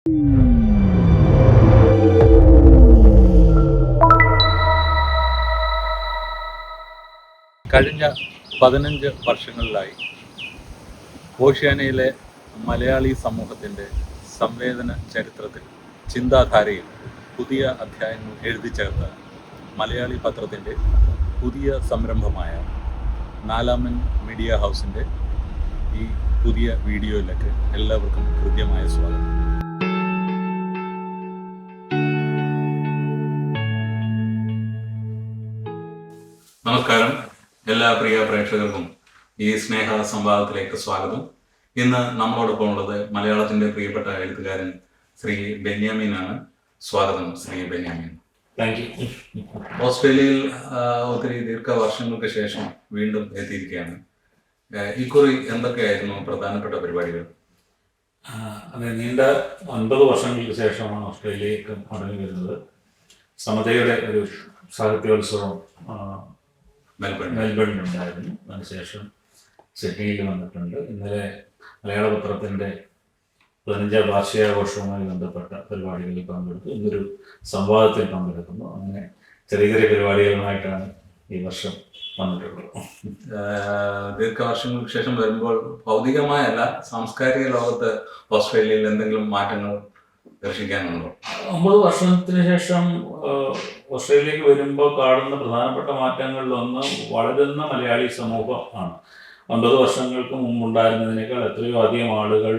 കഴിഞ്ഞ 15 വർഷങ്ങളിലായി ഓഷ്യാനയിലെ മലയാളി സമൂഹത്തിൻ്റെ സംവേദന ചരിത്രത്തിൽ ചിന്താധാരയിൽ പുതിയ അധ്യായങ്ങൾ എഴുതി ചേർത്ത മലയാളി പത്രത്തിൻ്റെ പുതിയ സംരംഭമായ നാലാമൻ മീഡിയ ഹൗസിൻ്റെ ഈ പുതിയ വീഡിയോയിലേക്ക് എല്ലാവർക്കും ഹൃദ്യമായ സ്വാഗതം. നമസ്കാരം. എല്ലാ പ്രിയ പ്രേക്ഷകർക്കും ഈ സ്നേഹ സംവാദത്തിലേക്ക് സ്വാഗതം. ഇന്ന് നമ്മളോടൊപ്പം ഉള്ളത് മലയാളത്തിന്റെ പ്രിയപ്പെട്ട എഴുത്തുകാരൻ ശ്രീ ബെന്യാമിനാണ്. സ്വാഗതം ശ്രീ ബെന്യാമിൻ. Thank you. ഓസ്ട്രേലിയയിൽ ഒത്തിരി ദീർഘവർഷങ്ങൾക്ക് ശേഷം വീണ്ടും എത്തിയിരിക്കുകയാണ്. ഇക്കുറി എന്തൊക്കെയായിരുന്നു പ്രധാനപ്പെട്ട പരിപാടികൾ? അതെ, നീണ്ട 9 വർഷങ്ങൾക്ക് ശേഷമാണ് ഓസ്ട്രേലിയയിലേക്ക് മടങ്ങി വരുന്നത്. സമതയുടെ ഒരു സാഹിത്യോത്സവം മെൽബണിലുണ്ടായിരുന്നു. അതിനുശേഷം സിഡ്നിയിൽ വന്നിട്ടുണ്ട്. ഇന്നലെ മലയാള പത്രത്തിൻ്റെ 15ാം വാർഷികാഘോഷവുമായി ബന്ധപ്പെട്ട പരിപാടികളിൽ പങ്കെടുത്തു. ഇന്നൊരു സംവാദത്തിൽ പങ്കെടുക്കുന്നു. അങ്ങനെ ചെറിയ ചെറിയ പരിപാടികളുമായിട്ടാണ് ഈ വർഷം വന്നിട്ടുള്ളത്. ദീർഘവർഷങ്ങൾക്ക് ശേഷം വരുമ്പോൾ ഭൗതികമായല്ല, സാംസ്കാരിക ലോകത്ത് ഓസ്ട്രേലിയയിൽ എന്തെങ്കിലും മാറ്റങ്ങൾ ദർശിക്കാനുണ്ടോ? 9 വർഷത്തിന് ശേഷം ഓസ്ട്രേലിയയിലേക്ക് വരുമ്പോൾ കാണുന്ന പ്രധാനപ്പെട്ട മാറ്റങ്ങളിലൊന്ന് വളരുന്ന മലയാളി സമൂഹം ആണ്. 9 വർഷങ്ങൾക്ക് മുമ്പുണ്ടായിരുന്നതിനേക്കാൾ എത്രയോ അധികം ആളുകൾ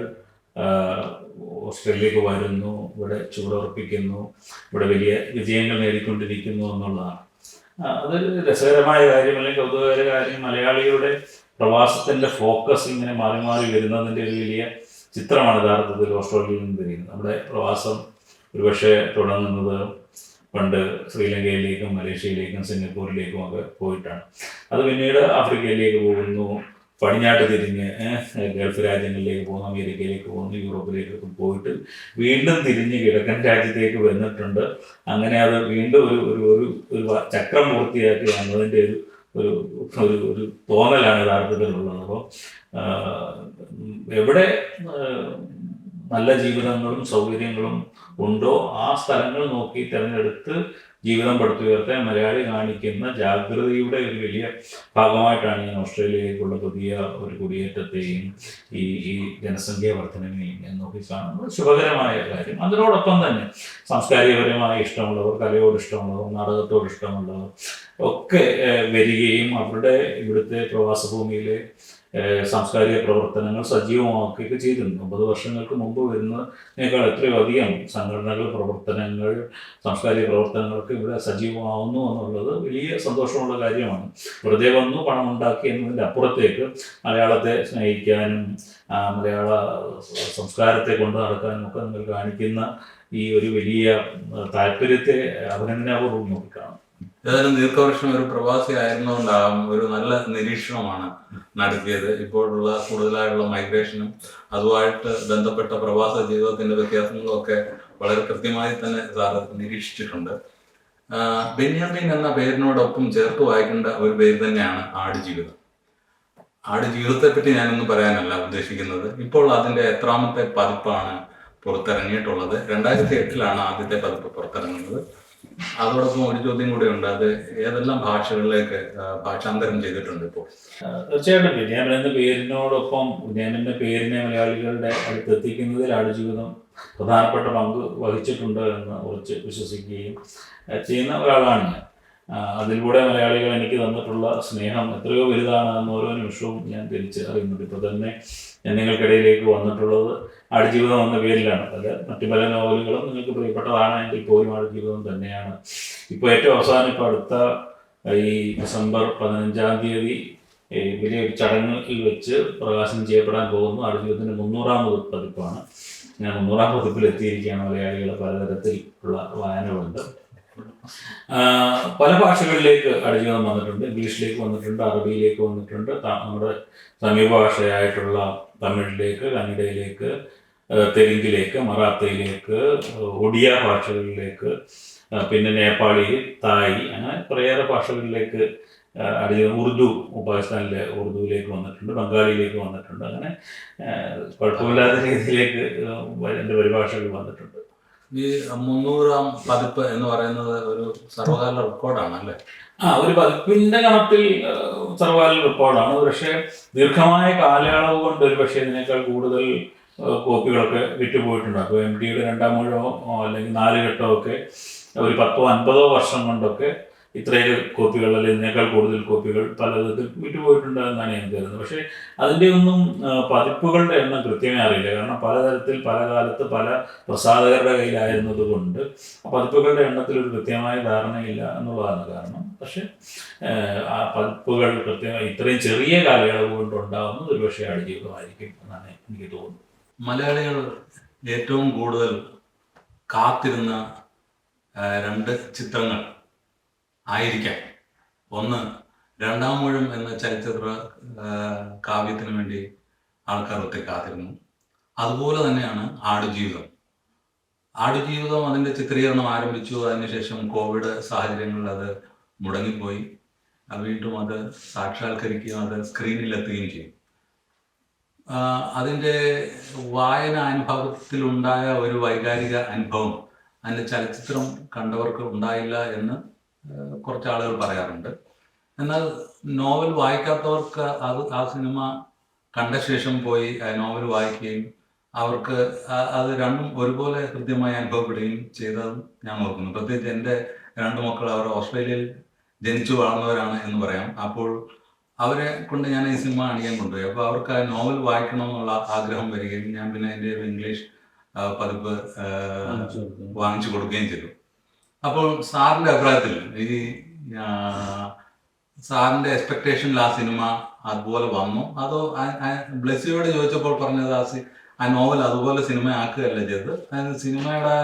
ഓസ്ട്രേലിയയിലേക്ക് വരുന്നു, ഇവിടെ ചുവടുറപ്പിക്കുന്നു, ഇവിടെ വലിയ വിജയങ്ങൾ നേടിക്കൊണ്ടിരിക്കുന്നു എന്നുള്ളതാണ്. അതൊരു രസകരമായ കാര്യം, അല്ലെങ്കിൽ കൗതുകകര കാര്യം. മലയാളിയുടെ പ്രവാസത്തിൻ്റെ ഫോക്കസ് ഇങ്ങനെ മാറി മാറി വരുന്നതിൻ്റെ ഒരു വലിയ ചിത്രമാണ് യഥാർത്ഥത്തിൽ ഓസ്ട്രേലിയയിൽ നിന്ന് തിരിയുന്നത്. നമ്മുടെ പ്രവാസം ഒരുപക്ഷെ തുടങ്ങുന്നത് പണ്ട് ശ്രീലങ്കയിലേക്കും മലേഷ്യയിലേക്കും സിംഗപ്പൂരിലേക്കും ഒക്കെ പോയിട്ടാണ്. അത് പിന്നീട് ആഫ്രിക്കയിലേക്ക് പോകുന്നു, പടിഞ്ഞാട്ട് തിരിഞ്ഞ് ഗൾഫ് രാജ്യങ്ങളിലേക്ക് പോകുന്നു, അമേരിക്കയിലേക്ക് പോകുന്നു, യൂറോപ്പിലേക്കൊക്കെ പോയിട്ട് വീണ്ടും തിരിഞ്ഞ് കിഴക്കൻ രാജ്യത്തേക്ക് വന്നിട്ടുണ്ട്. അങ്ങനെ അത് വീണ്ടും ഒരു ചക്രം പൂർത്തിയാക്കി വന്നതിൻ്റെ ഒരു തോന്നലാണ് യഥാർത്ഥത്തിലുള്ളത്. അപ്പോൾ എവിടെ നല്ല ജീവിതങ്ങളും സൗകര്യങ്ങളും ഉണ്ടോ ആ സ്ഥലങ്ങൾ നോക്കി തിരഞ്ഞെടുത്ത് ജീവിതം പടുത്തുയർത്താൻ മലയാളി കാണിക്കുന്ന ജാഗ്രതയുടെ ഒരു വലിയ ഭാഗമായിട്ടാണ് ഞാൻ ഓസ്ട്രേലിയയിലേക്കുള്ള പുതിയ ഒരു കുടിയേറ്റത്തെയും ഈ ജനസംഖ്യാ വർധനവിനെയും ഞാൻ നോക്കി കാണുന്നത് ശുഭകരമായ കാര്യം. അതിനോടൊപ്പം തന്നെ സാംസ്കാരികപരമായി ഇഷ്ടമുള്ളവർ, കലയോട് ഇഷ്ടമുള്ളവർ, നാടകത്തോട് ഇഷ്ടമുള്ളവർ ഒക്കെ വരികയും അവരുടെ ഇവിടുത്തെ പ്രവാസഭൂമിയിലെ സാംസ്കാരിക പ്രവർത്തനങ്ങൾ സജീവമാക്കുകയൊക്കെ ചെയ്തിരുന്നു. 9 വർഷങ്ങൾക്ക് മുമ്പ് വരുന്നതിനേക്കാൾ എത്രയോ അധികം സംഘടനകൾ, പ്രവർത്തനങ്ങൾ, സാംസ്കാരിക പ്രവർത്തനങ്ങളൊക്കെ ഇവിടെ സജീവമാവുന്നു എന്നുള്ളത് വലിയ സന്തോഷമുള്ള കാര്യമാണ്. വെറുതെ വന്നു പണം ഉണ്ടാക്കി എന്നതിൻ്റെ അപ്പുറത്തേക്ക് മലയാളത്തെ സ്നേഹിക്കാനും മലയാള സംസ്കാരത്തെ കൊണ്ടു നടക്കാനും ഒക്കെ നിങ്ങൾ കാണിക്കുന്ന ഈ ഒരു വലിയ താല്പര്യത്തെ അഭിനന്ദനാപൂർവ്വം നോക്കിക്കാണും. ഏതായാലും ദീർഘവർഷം ഒരു പ്രവാസി ആയിരുന്നുകൊണ്ടാകും ഒരു നല്ല നിരീക്ഷണമാണ് നടത്തിയത്. ഇപ്പോഴുള്ള കൂടുതലായുള്ള മൈഗ്രേഷനും അതുമായിട്ട് ബന്ധപ്പെട്ട പ്രവാസ ജീവിതത്തിന്റെ വ്യത്യാസങ്ങളും ഒക്കെ വളരെ കൃത്യമായി തന്നെ സാർ നിരീക്ഷിച്ചിട്ടുണ്ട്. ബെന്യാമിൻ എന്ന പേരിനോടൊപ്പം ചേർത്ത് വായിക്കേണ്ട ഒരു പേര് തന്നെയാണ് ആടുജീവിതം. ആടുജീവിതത്തെ പറ്റി ഞാനൊന്നും പറയാനല്ല ഉദ്ദേശിക്കുന്നത്. ഇപ്പോൾ അതിന്റെ എത്രാമത്തെ പതിപ്പാണ് പുറത്തിറങ്ങിയിട്ടുള്ളത്? 2008 ആദ്യത്തെ പതിപ്പ് പുറത്തിറങ്ങുന്നത്. അതോടൊപ്പം ഒരു ചോദ്യം കൂടെ ഉണ്ട്, അത് ഏതെല്ലാം ഭാഷകളിലേക്ക് ഭാഷാന്തരം ചെയ്തിട്ടുണ്ട് ഇപ്പോൾ? തീർച്ചയായിട്ടും ബെന്യാമിൻ എന്ന പേരിനോടൊപ്പം ബെന്യാമിൻ്റെ പേരിനെ മലയാളികളുടെ അടുത്തെത്തിക്കുന്നതിൽ ആടുജീവിതം പ്രധാനപ്പെട്ട പങ്ക് വഹിച്ചിട്ടുണ്ട് എന്ന് ഉറച്ച് വിശ്വസിക്കുകയും ചെയ്യുന്ന ഒരാളാണ് ഞാൻ. അതിലൂടെ മലയാളികൾ എനിക്ക് തന്നിട്ടുള്ള സ്നേഹം എത്രയോ വലുതാണ് എന്ന് ഓരോ നിമിഷവും ഞാൻ തിരിച്ചറിയുന്നുണ്ട്. ഇപ്പോൾ തന്നെ ഞാൻ നിങ്ങൾക്കിടയിലേക്ക് വന്നിട്ടുള്ളത് ആടുജീവിതം എന്ന പേരിലാണ്. മറ്റു പല നോവലുകളും നിങ്ങൾക്ക് പ്രിയപ്പെട്ടതാണ് എങ്കിൽ പോലും ആടുജീവിതം തന്നെയാണ്. ഇപ്പോൾ ഏറ്റവും അവസാനം ഇപ്പോൾ അടുത്ത ഈ ഡിസംബർ 15-ാം തീയതി വലിയൊരു ചടങ്ങിൽ വെച്ച് പ്രകാശനം ചെയ്യപ്പെടാൻ പോകുന്നു ആടുജീവിതത്തിൻ്റെ 300ാമത് പതിപ്പാണ്. ഞാൻ 300ാം പതിപ്പിൽ എത്തിയിരിക്കുകയാണ്. മലയാളികളെ പലതരത്തിലുള്ള വായനകളുണ്ട്. പല ഭാഷകളിലേക്ക് ആടുജീവിതം വന്നിട്ടുണ്ട്. ഇംഗ്ലീഷിലേക്ക് വന്നിട്ടുണ്ട്, അറബിയിലേക്ക് വന്നിട്ടുണ്ട്, നമ്മുടെ സമീപ ഭാഷയായിട്ടുള്ള തമിഴിലേക്ക്, കന്നഡയിലേക്ക്, തെലുങ്കിലേക്ക്, മറാത്തയിലേക്ക്, ഒഡിയ ഭാഷകളിലേക്ക്, പിന്നെ നേപ്പാളി, തായ്, അങ്ങനെ കുറേയേറെ ഭാഷകളിലേക്ക് ഉറുദു, പാകിസ്ഥാനിലെ ഉറുദുവിലേക്ക് വന്നിട്ടുണ്ട്, ബംഗാളിയിലേക്ക് വന്നിട്ടുണ്ട്. അങ്ങനെ കുഴപ്പമില്ലാത്ത രീതിയിലേക്ക് എൻ്റെ പരിഭാഷകൾ വന്നിട്ടുണ്ട്. ഈ 300-ാം പതിപ്പ് എന്ന് പറയുന്നത് ഒരു സർവകാല റെക്കോർഡാണ് അല്ലേ? ഒരു പതിപ്പിന്റെ കണക്കിൽ സർവകാല റെക്കോർഡാണ്. പക്ഷേ ദീർഘമായ കാലയളവ് കൊണ്ട് ഒരു പക്ഷേ ഇതിനേക്കാൾ കൂടുതൽ കോപ്പികളൊക്കെ വിറ്റുപോയിട്ടുണ്ട്. അപ്പോൾ MT യുടെ 2-ാം ഊഴമോ അല്ലെങ്കിൽ 4 ഘട്ടമോ ഒക്കെ ഒരു 10-50 വർഷം കൊണ്ടൊക്കെ ഇത്രയും കോപ്പികൾ അല്ലെങ്കിൽ ഇതിനേക്കാൾ കൂടുതൽ കോപ്പികൾ പല വിധത്തിൽ വിറ്റുപോയിട്ടുണ്ട് എന്നാണ് ഞാൻ കരുതുന്നത്. പക്ഷേ അതിൻ്റെ ഒന്നും പതിപ്പുകളുടെ എണ്ണം കൃത്യമായി അറിയില്ല. കാരണം പലതരത്തിൽ പല കാലത്ത് പല പ്രസാധകരുടെ കയ്യിലായിരുന്നത് കൊണ്ട് പതിപ്പുകളുടെ എണ്ണത്തിൽ ഒരു കൃത്യമായ ധാരണയില്ല എന്നുള്ളതാണ് കാരണം. പക്ഷെ ആ പതിപ്പുകൾ കൃത്യമായി ഇത്രയും ചെറിയ കാലയളവ് കൊണ്ട് ഉണ്ടാകുന്നത് ഒരുപക്ഷെ ആടുജീവിതമായിരിക്കും എന്നാണ് എനിക്ക് തോന്നുന്നത്. മലയാളികൾ ഏറ്റവും കൂടുതൽ കാത്തിരുന്ന 2 ചിത്രങ്ങൾ ആയിരിക്കാം. ഒന്ന്, 2-ാം ഊഴം എന്ന ചലച്ചിത്ര കാവ്യത്തിന് വേണ്ടി ആൾക്കാർ ഒത്തിരി കാത്തിരുന്നു. അതുപോലെ തന്നെയാണ് ആടുജീവിതം. ആടുജീവിതം അതിൻ്റെ ചിത്രീകരണം ആരംഭിച്ചു. അതിനുശേഷം കോവിഡ് സാഹചര്യങ്ങളിൽ അത് മുടങ്ങിപ്പോയി. വീണ്ടും അത് സാക്ഷാത്കരിക്കുകയും അത് സ്ക്രീനിലെത്തുകയും ചെയ്യും. അതിൻ്റെ വായന അനുഭവത്തിലുണ്ടായ ഒരു വൈകാരിക അനുഭവം അതിൻ്റെ ചലച്ചിത്രം കണ്ടവർക്ക് ഉണ്ടായില്ല എന്ന് കുറച്ച് ആളുകൾ പറയാറുണ്ട്. എന്നാൽ നോവൽ വായിക്കാത്തവർക്ക് ആ സിനിമ കണ്ട ശേഷം പോയി നോവൽ വായിക്കുകയും അവർക്ക് അത് രണ്ടും ഒരുപോലെ കൃത്യമായി അനുഭവപ്പെടുകയും ചെയ്തതും ഞാൻ ഓർക്കുന്നു. പ്രത്യേകിച്ച് എൻ്റെ 2 മക്കൾ അവർ ഓസ്ട്രേലിയയിൽ ജനിച്ചു വളർന്നവരാണ് എന്ന് പറയാം. അപ്പോൾ അവരെ കൊണ്ട് ഞാൻ ഈ സിനിമ കാണിക്കാൻ കൊണ്ടുപോയി. അപ്പോൾ അവർക്ക് ആ നോവൽ വായിക്കണം എന്നുള്ള ആഗ്രഹം വരികയും ഞാൻ പിന്നെ എൻ്റെ ഒരു ഇംഗ്ലീഷ് പതിപ്പ് വാങ്ങിച്ചു കൊടുക്കുകയും ചെയ്തു. അപ്പോൾ സാറിൻ്റെ അഭിപ്രായത്തിൽ ഈ സാറിൻ്റെ എക്സ്പെക്ടേഷനിൽ ആ സിനിമ അതുപോലെ വന്നു? അതോ ബ്ലെസ്സിയോട് ചോദിച്ചപ്പോൾ പറഞ്ഞത് ആ നോവൽ അതുപോലെ സിനിമ ആക്കുകയല്ല ചെയ്തത്, അതായത് സിനിമയുടെ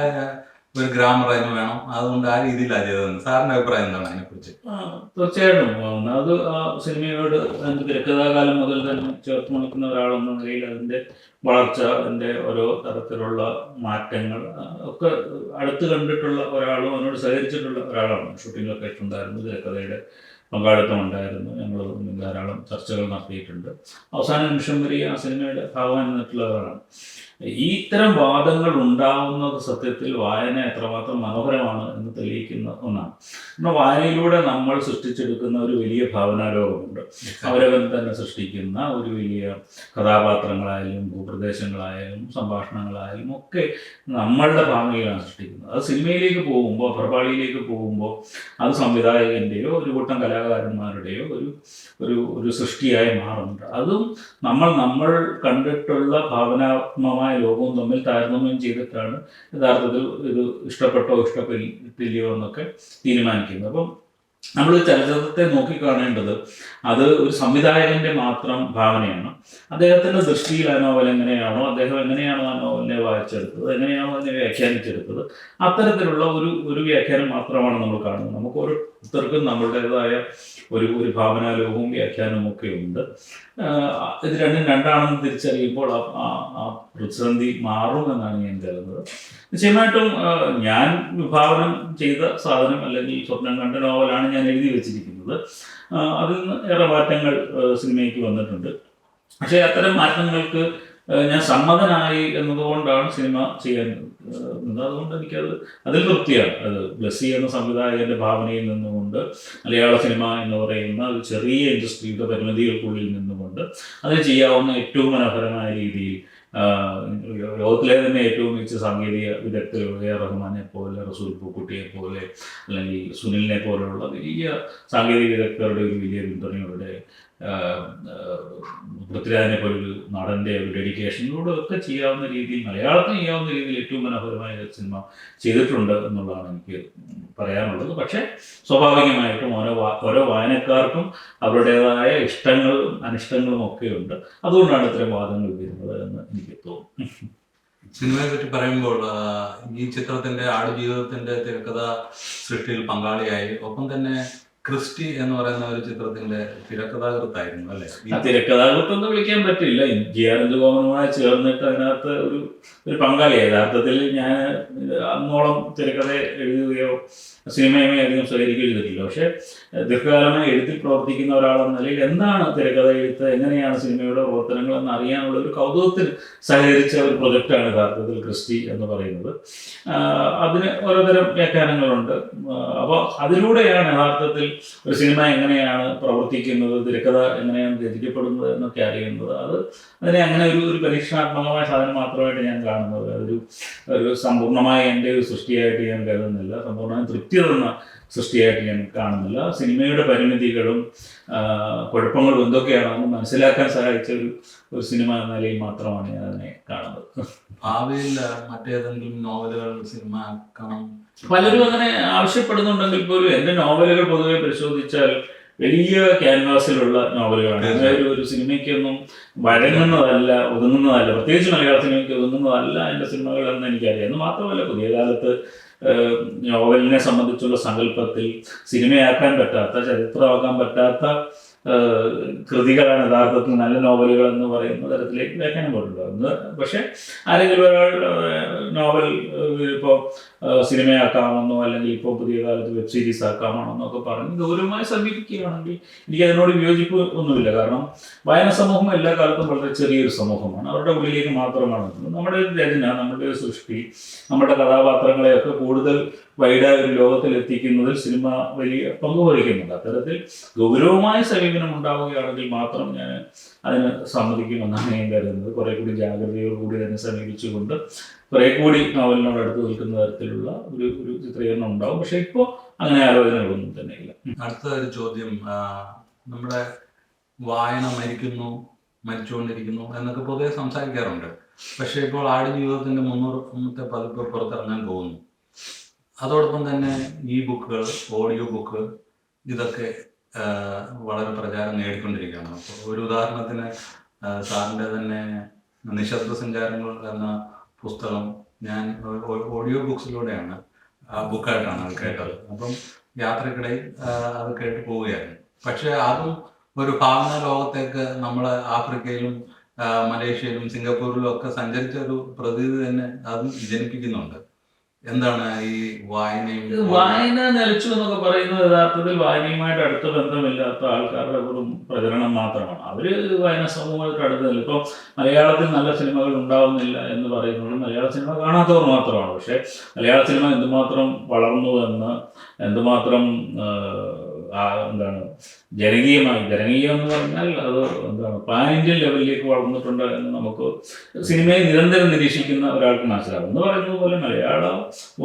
ഒരു ഗ്രാമർ അതിന് വേണം, അതുകൊണ്ട് ആ രീതിയിലാണ് ചെയ്തതെന്ന് സാറിൻ്റെ അഭിപ്രായം എന്താണ് അതിനെക്കുറിച്ച്? തീർച്ചയായിട്ടും അത് ആ സിനിമയോട് അതിൻ്റെ തിരക്കഥാകാലം മുതൽ തന്നെ ചേർത്ത് നിൽക്കുന്ന ഒരാളെന്ന നിലയിൽ അതിൻ്റെ വളർച്ച, അതിൻ്റെ ഓരോ തരത്തിലുള്ള മാറ്റങ്ങൾ ഒക്കെ അടുത്ത് കണ്ടിട്ടുള്ള ഒരാളും അതിനോട് സഹകരിച്ചിട്ടുള്ള ഒരാളാണ്. ഷൂട്ടിംഗ് ലൊക്കേഷൻ ഉണ്ടായിരുന്നു, തിരക്കഥയുടെ പങ്കാളിത്തം ഉണ്ടായിരുന്നു, ഞങ്ങൾ ധാരാളം ചർച്ചകൾ നടത്തിയിട്ടുണ്ട്. അവസാന നിമിഷം വരെ ആ സിനിമയുടെ ഭാഗമായി നിന്നിട്ടുള്ളവരാണ്. ഈ ഇത്തരം വാദങ്ങൾ ഉണ്ടാവുന്നത് സത്യത്തിൽ വായന എത്രമാത്രം മനോഹരമാണ് എന്ന് തെളിയിക്കുന്ന ഒന്നാണ്. എന്നാൽ വായനയിലൂടെ നമ്മൾ സൃഷ്ടിച്ചെടുക്കുന്ന ഒരു വലിയ ഭാവനാലോകമുണ്ട്. അവരവൻ തന്നെ സൃഷ്ടിക്കുന്ന ഒരു വലിയ കഥാപാത്രങ്ങളായാലും ഭൂപ്രദേശങ്ങളായാലും സംഭാഷണങ്ങളായാലും ഒക്കെ നമ്മളുടെ ഭാവനയിലാണ് സൃഷ്ടിക്കുന്നത്. അത് സിനിമയിലേക്ക് പോകുമ്പോൾ, പ്രഭാളിയിലേക്ക് പോകുമ്പോൾ അത് സംവിധായകൻ്റെയോ ഒരു കൂട്ടം കലാകാരന്മാരുടെയോ ഒരു സൃഷ്ടിയായി മാറുന്നുണ്ട്. അതും നമ്മൾ കണ്ടിട്ടുള്ള ഭാവനാത്മകമായ ലോകവും തമ്മിൽ താരതമ്യം ചെയ്തിട്ടാണ് യഥാർത്ഥത്തിൽ ഇത് ഇഷ്ടപ്പെട്ടോ ഇഷ്ടപ്പെട്ടില്ലയോ എന്നൊക്കെ തീരുമാനിക്കുന്നത്. അപ്പം നമ്മൾ ചലച്ചിത്രത്തെ നോക്കിക്കാണേണ്ടത് അത് ഒരു സംവിധായകൻ്റെ മാത്രം ഭാവനയാണ്. അദ്ദേഹത്തിൻ്റെ ദൃഷ്ടിയിൽ ആ നോവൽ എങ്ങനെയാണോ, അദ്ദേഹം എങ്ങനെയാണോ ആ നോവലിനെ വായിച്ചെടുത്തത്, എങ്ങനെയാണോ അതിനെ വ്യാഖ്യാനിച്ചെടുത്തത്, അത്തരത്തിലുള്ള ഒരു വ്യാഖ്യാനം മാത്രമാണ് നമ്മൾ കാണുന്നത്. നമുക്ക് ഓരോരുത്തർക്കും നമ്മളുടേതായ ഒരു ഭാവനാലോകവും വ്യാഖ്യാനവും ഒക്കെ ഉണ്ട്. ഇത് രണ്ടാണെന്ന് തിരിച്ചറിയുമ്പോൾ ആ പ്രതിസന്ധി മാറുമെന്നാണ് ഞാൻ കരുതുന്നത്. നിശ്ചയമായിട്ടും ഞാൻ വിഭാവനം ചെയ്ത സാധനം അല്ലെങ്കിൽ സ്വപ്നം കണ്ട നോവലാണ് ഞാൻ എഴുതി വെച്ചിരിക്കുന്നത്. അതിൽ നിന്ന് ഏറെ മാറ്റങ്ങൾ സിനിമയ്ക്ക് വന്നിട്ടുണ്ട്. പക്ഷേ അത്തരം മാറ്റങ്ങൾക്ക് ഞാൻ സമ്മതനായി എന്നതുകൊണ്ടാണ് സിനിമ ചെയ്യാൻ അതുകൊണ്ട് എനിക്കത് അതിൽ തൃപ്തിയാണ്. അത് ബ്ലെസ്സി എന്ന സംവിധായകൻ്റെ ഭാവനയിൽ നിന്നുകൊണ്ട് മലയാള സിനിമ എന്ന് പറയുന്ന ഒരു ചെറിയ ഇൻഡസ്ട്രിയുടെ പരിമിതികൾക്കുള്ളിൽ നിന്നുകൊണ്ട് അതിന് ചെയ്യാവുന്ന ഏറ്റവും മനോഹരമായ രീതിയിൽ ലോകത്തിലെ തന്നെ ഏറ്റവും മികച്ച സാങ്കേതിക വിദഗ്ധർ A.R. റഹ്മാനെ പോലെ, റസൂൽ പൂക്കുട്ടിയെ പോലെ, അല്ലെങ്കിൽ സുനിലിനെ പോലെയുള്ള വലിയ സാങ്കേതിക വിദഗ്ധരുടെ ഒരു വലിയ പിന്തുണയോടെ, പൃഥ്വിരാജിനെ പോലൊരു നടൻ്റെ ഒരു ഡെഡിക്കേഷനിലൂടെ ഒക്കെ ചെയ്യാവുന്ന രീതിയിൽ, മലയാളത്തിന് ചെയ്യാവുന്ന രീതിയിൽ ഏറ്റവും മനോഹരമായ സിനിമ ചെയ്തിട്ടുണ്ട് എന്നുള്ളതാണ് എനിക്ക് പറയാനുള്ളത്. പക്ഷേ സ്വാഭാവികമായിട്ടും ഓരോ വായനക്കാർക്കും അവരുടേതായ ഇഷ്ടങ്ങളും അനിഷ്ടങ്ങളും ഒക്കെ ഉണ്ട്. അതുകൊണ്ടാണ് ഇത്തരം വാദങ്ങൾ വരുന്നത് എന്ന് എനിക്ക് തോന്നുന്നു. സിനിമയെ പറ്റി പറയുമ്പോൾ ഈ ചിത്രത്തിന്റെ ആടുജീവിതത്തിന്റെ തിരക്കഥ സൃഷ്ടിയിൽ പങ്കാളിയായി, ഒപ്പം തന്നെ ക്രിസ്റ്റി എന്ന് പറയുന്ന ഒരു ചിത്രത്തിന്റെ തിരക്കഥാകൃത്തായിരുന്നു അല്ലെ? ആ തിരക്കഥാകൃത്തൊന്നും വിളിക്കാൻ പറ്റില്ല. ജി.ആർ. ഗോപനുമായി ചേർന്നിട്ട് അതിനകത്ത് ഒരു പങ്കാളിയായി. യഥാർത്ഥത്തിൽ ഞാൻ അന്നോളം തിരക്കഥ എഴുതുകയോ സിനിമയുമായി അധികം സഹകരിക്കുകയോ ചെയ്തിട്ടില്ല. പക്ഷേ ദീർഘകാലമായി എഴുത്തിൽ പ്രവർത്തിക്കുന്ന ഒരാളെന്ന നിലയിൽ എന്താണ് തിരക്കഥ എഴുത്ത്, എങ്ങനെയാണ് സിനിമയുടെ പ്രവർത്തനങ്ങൾ എന്ന് അറിയാനുള്ള ഒരു കൗതുകത്തിൽ സഹകരിച്ച ഒരു പ്രൊജക്റ്റാണ് യഥാർത്ഥത്തിൽ ക്രിസ്റ്റി എന്ന് പറയുന്നത്. അതിന് ഓരോതരം വ്യാഖ്യാനങ്ങളുണ്ട്. അപ്പോൾ അതിലൂടെയാണ് യഥാർത്ഥത്തിൽ ഒരു സിനിമ എങ്ങനെയാണ് പ്രവർത്തിക്കുന്നത്, തിരക്കഥ എങ്ങനെയാണ് രചിക്കപ്പെടുന്നത് എന്നൊക്കെ അറിയുന്നത്. അതിനെ അങ്ങനെ ഒരു പരീക്ഷണാത്മകമായ സാധനം മാത്രമായിട്ട് ഞാൻ കാണുന്നത്. ഒരു സമ്പൂർണ്ണമായ എൻ്റെ ഒരു സൃഷ്ടിയായിട്ട് ഞാൻ കരുതുന്നില്ല, സമ്പൂർണ്ണമായി തൃപ്തി തന്ന സൃഷ്ടിയായിട്ട് ഞാൻ കാണുന്നില്ല. സിനിമയുടെ പരിമിതികളും കുഴപ്പങ്ങളും എന്തൊക്കെയാണെന്ന് മനസ്സിലാക്കാൻ സഹായിച്ച ഒരു സിനിമ എന്ന നിലയിൽ മാത്രമാണ് ഞാൻ അതിനെ കാണുന്നത്. ഭാവിയിൽ മറ്റേതെങ്കിലും നോവലുകൾ സിനിമ ആക്കണം പലരും അങ്ങനെ ആവശ്യപ്പെടുന്നുണ്ടെങ്കിൽ പോലും എൻ്റെ നോവലുകൾ പൊതുവെ പരിശോധിച്ചാൽ വലിയ ക്യാൻവാസിലുള്ള നോവലുകളാണ്. അതായത് ഒരു സിനിമയ്ക്കൊന്നും വഴങ്ങുന്നതല്ല, ഒതുങ്ങുന്നതല്ല, പ്രത്യേകിച്ച് മലയാള സിനിമയ്ക്ക് ഒതുങ്ങുന്നതല്ല എൻ്റെ സിനിമകൾ എന്ന് എനിക്കറിയാം. എന്ന് മാത്രമല്ല, പുതിയ കാലത്ത് നോവലിനെ സംബന്ധിച്ചുള്ള സങ്കല്പത്തിൽ സിനിമയാക്കാൻ പറ്റാത്ത, ചരിത്രമാക്കാൻ പറ്റാത്ത കൃതികളാണ് യഥാർത്ഥത്തിൽ നല്ല നോവലുകൾ എന്ന് പറയുന്ന തരത്തിലേക്ക് വ്യാഖ്യാനം പോയിട്ടുണ്ടാകുന്നത്. പക്ഷെ ആരെങ്കിലും ഒരാൾ നോവൽ ഇപ്പോൾ സിനിമയാക്കാമെന്നോ അല്ലെങ്കിൽ ഇപ്പോൾ പുതിയ കാലത്ത് വെബ് സീരീസ് ആക്കാമെന്നൊക്കെ പറഞ്ഞ് ഗൗരവമായി സമീപിക്കുകയാണെങ്കിൽ എനിക്ക് അതിനോട് വിയോജിപ്പ് ഒന്നുമില്ല. കാരണം വായന സമൂഹം എല്ലാ കാലത്തും വളരെ ചെറിയൊരു സമൂഹമാണ്. അവരുടെ ഉള്ളിലേക്ക് മാത്രമാണ് നമ്മുടെ രചന, നമ്മുടെ സൃഷ്ടി, നമ്മുടെ കഥാപാത്രങ്ങളെയൊക്കെ കൂടുതൽ വൈഡായ ഒരു ലോകത്തിൽ എത്തിക്കുന്നതിൽ സിനിമ വലിയ പങ്ക് വഹിക്കുന്നുണ്ട്. അത്തരത്തിൽ ഗൗരവമായ സമീപനം ഉണ്ടാവുകയാണെങ്കിൽ മാത്രം ഞാൻ അതിന് സമ്മതിക്കുമെന്നാണ് ഞാൻ കരുതുന്നത്. കുറെ കൂടി ജാഗ്രതയോടുകൂടി തന്നെ സമീപിച്ചുകൊണ്ട് കുറെ കൂടി നോവലിനോട് അടുത്ത് നിൽക്കുന്ന തരത്തിലുള്ള ഒരു ചിത്രീകരണം ഉണ്ടാവും. പക്ഷെ ഇപ്പോൾ അങ്ങനെ ആലോചനകളൊന്നും തന്നെ ഇല്ല. അടുത്ത ഒരു ചോദ്യം, നമ്മുടെ വായന മരിച്ചുകൊണ്ടിരിക്കുന്നു എന്നൊക്കെ പൊതുവെ സംസാരിക്കാറുണ്ട്. പക്ഷെ ഇപ്പോൾ ആടുജീവിതത്തിന്റെ 300ാമത്തെ പതിപ്പ് പുറത്തിറങ്ങാൻ പോകുന്നു. അതോടൊപ്പം തന്നെ ഈ ബുക്കുകൾ, ഓഡിയോ ബുക്ക്, ഇതൊക്കെ വളരെ പ്രചാരം നേടിക്കൊണ്ടിരിക്കുകയാണ്. അപ്പോൾ ഒരു ഉദാഹരണത്തിന് സാറിൻ്റെ തന്നെ നിശബ്ദ സഞ്ചാരങ്ങൾ എന്ന പുസ്തകം ഞാൻ ഓഡിയോ ബുക്സിലൂടെയാണ്, ബുക്കായിട്ടാണ് അത് കേട്ടത്. അപ്പം യാത്രക്കിടയിൽ അത് കേട്ട് പോവുകയായിരുന്നു. പക്ഷെ അതും ഒരു ഭാവന ലോകത്തേക്ക് നമ്മൾ ആഫ്രിക്കയിലും മലേഷ്യയിലും സിംഗപ്പൂരിലും ഒക്കെ സഞ്ചരിച്ച ഒരു പ്രതീതി തന്നെ അതും ജനിപ്പിക്കുന്നുണ്ട്. എന്താണ് ഈ വായന നിലച്ചു എന്നൊക്കെ പറയുന്നത് യഥാർത്ഥത്തിൽ വായനയുമായിട്ട് അടുത്ത ബന്ധമില്ലാത്ത ആൾക്കാരുടെ വെറും പ്രചരണം മാത്രമാണ്. അവര് വായന സമൂഹമായിട്ട് അടുത്തതല്ല. ഇപ്പം മലയാളത്തിൽ നല്ല സിനിമകൾ ഉണ്ടാവുന്നില്ല എന്ന് പറയുന്നത് മലയാള സിനിമ കാണാത്തവർ മാത്രമാണ്. പക്ഷെ മലയാള സിനിമ എന്തുമാത്രം വളർന്നു എന്ന്, എന്തുമാത്രം എന്താണ് ജനകീയം എന്ന് പറഞ്ഞാൽ അത് എന്താണ് പാൻ ഇന്ത്യൻ ലെവലിലേക്ക് വളർന്നിട്ടുണ്ട് എന്ന് നമുക്ക് സിനിമയെ നിരന്തരം നിരീക്ഷിക്കുന്ന ഒരാൾക്ക് മനസ്സിലാവും. എന്ന് പറയുന്നത് പോലെ മലയാള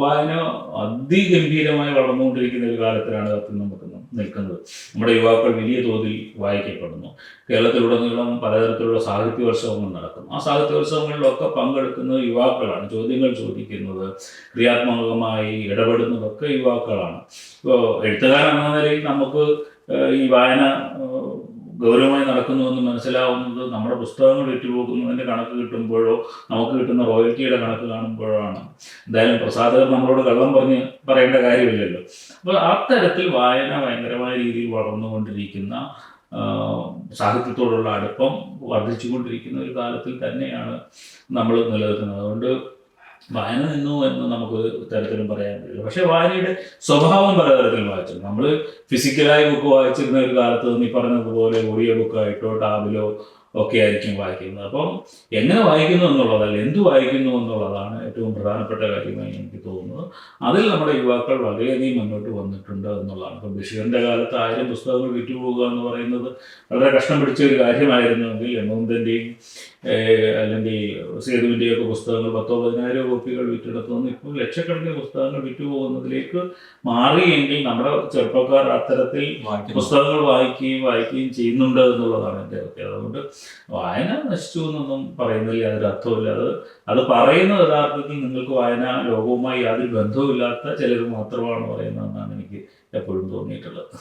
വായന അതിഗംഭീരമായി വളർന്നുകൊണ്ടിരിക്കുന്ന ഒരു കാലത്തിലാണ് നമുക്ക് നിൽക്കുന്നത്. നമ്മുടെ യുവാക്കൾ വലിയ തോതിൽ വായിക്കപ്പെടുന്നു. കേരളത്തിലുടനീളം പലതരത്തിലുള്ള സാഹിത്യോത്സവങ്ങൾ നടക്കുന്നു. ആ സാഹിത്യോത്സവങ്ങളിലൊക്കെ പങ്കെടുക്കുന്നത് യുവാക്കളാണ്. ചോദ്യങ്ങൾ ചോദിക്കുന്നത്, ക്രിയാത്മകമായി ഇടപെടുന്നതൊക്കെ യുവാക്കളാണ്. ഇപ്പോൾ എഴുത്തുകാരെന്ന നിലയിൽ നമുക്ക് ഈ വായന ഗൗരവമായി നടക്കുന്നുവെന്ന് മനസ്സിലാവുന്നത് നമ്മുടെ പുസ്തകങ്ങൾ വിറ്റുപോകുന്നതിൻ്റെ കണക്ക് കിട്ടുമ്പോഴോ നമുക്ക് കിട്ടുന്ന റോയൽറ്റിയുടെ കണക്ക് കാണുമ്പോഴോ ആണ്. എന്തായാലും പ്രസാധകർ നമ്മളോട് കള്ളം പറയേണ്ട കാര്യമില്ലല്ലോ. അപ്പോൾ അത്തരത്തിൽ വായന ഭയങ്കരമായ രീതിയിൽ വളർന്നുകൊണ്ടിരിക്കുന്ന, സാഹിത്യത്തോടുള്ള അടുപ്പം വർദ്ധിച്ചുകൊണ്ടിരിക്കുന്ന ഒരു കാലത്തിൽ തന്നെയാണ് നമ്മൾ നിലനിൽക്കുന്നത്. അതുകൊണ്ട് വായന നിന്നു എന്ന് നമുക്ക് തരത്തിലും പറയാൻ പറ്റില്ല. പക്ഷെ വായനയുടെ സ്വഭാവം പലതരത്തിലും വായിച്ചു. നമ്മൾ ഫിസിക്കലായി ബുക്ക് വായിച്ചിരുന്ന ഒരു കാലത്ത് നീ പറഞ്ഞതുപോലെ ഓഡിയോ ബുക്കായിട്ടോ ടാബിലോ ഒക്കെ ആയിരിക്കും വായിക്കുന്നത്. അപ്പം എങ്ങനെ വായിക്കുന്നു എന്നുള്ളതല്ല, എന്ത് വായിക്കുന്നു എന്നുള്ളതാണ് ഏറ്റവും പ്രധാനപ്പെട്ട കാര്യമായി എനിക്ക് തോന്നുന്നത്. അതിൽ നമ്മുടെ യുവാക്കൾ വളരെയധികം മുന്നോട്ട് വന്നിട്ടുണ്ട് എന്നുള്ളതാണ്. ഇപ്പം ബഷീറിൻ്റെ കാലത്ത് 1000 പുസ്തകങ്ങൾ വിറ്റുപോകുക എന്ന് പറയുന്നത് വളരെ കഷ്ടം പിടിച്ച ഒരു കാര്യമായിരുന്നുവെങ്കിൽ എണ്ണൂറിൻ്റെയും അല്ലെങ്കിൽ സേതുവിൻ്റെയൊക്കെ പുസ്തകങ്ങൾ 10,000-15,000 കോപ്പികൾ വിറ്റെടുത്തുനിന്ന് ഇപ്പോൾ ലക്ഷക്കണക്കിന് പുസ്തകങ്ങൾ വിറ്റുപോകുന്നതിലേക്ക് മാറിയെങ്കിൽ നമ്മുടെ ചെറുപ്പക്കാർ അത്തരത്തിൽ പുസ്തകങ്ങൾ വായിക്കുകയും ചെയ്യുന്നുണ്ട് എന്നുള്ളതാണ് എൻ്റെ പ്രത്യേകത. അതുകൊണ്ട് വായന നശിച്ചു എന്നൊന്നും പറയുന്നതിൽ യാതൊരു അർത്ഥമില്ല. അത് പറയുന്നത് യഥാർത്ഥത്തിൽ നിങ്ങൾക്ക് വായന ലോകവുമായി യാതൊരു ബന്ധവുമില്ലാത്ത ചിലർ മാത്രമാണ് പറയുന്നതെന്നാണ് എനിക്ക് എപ്പോഴും തോന്നിയിട്ടുള്ളത്.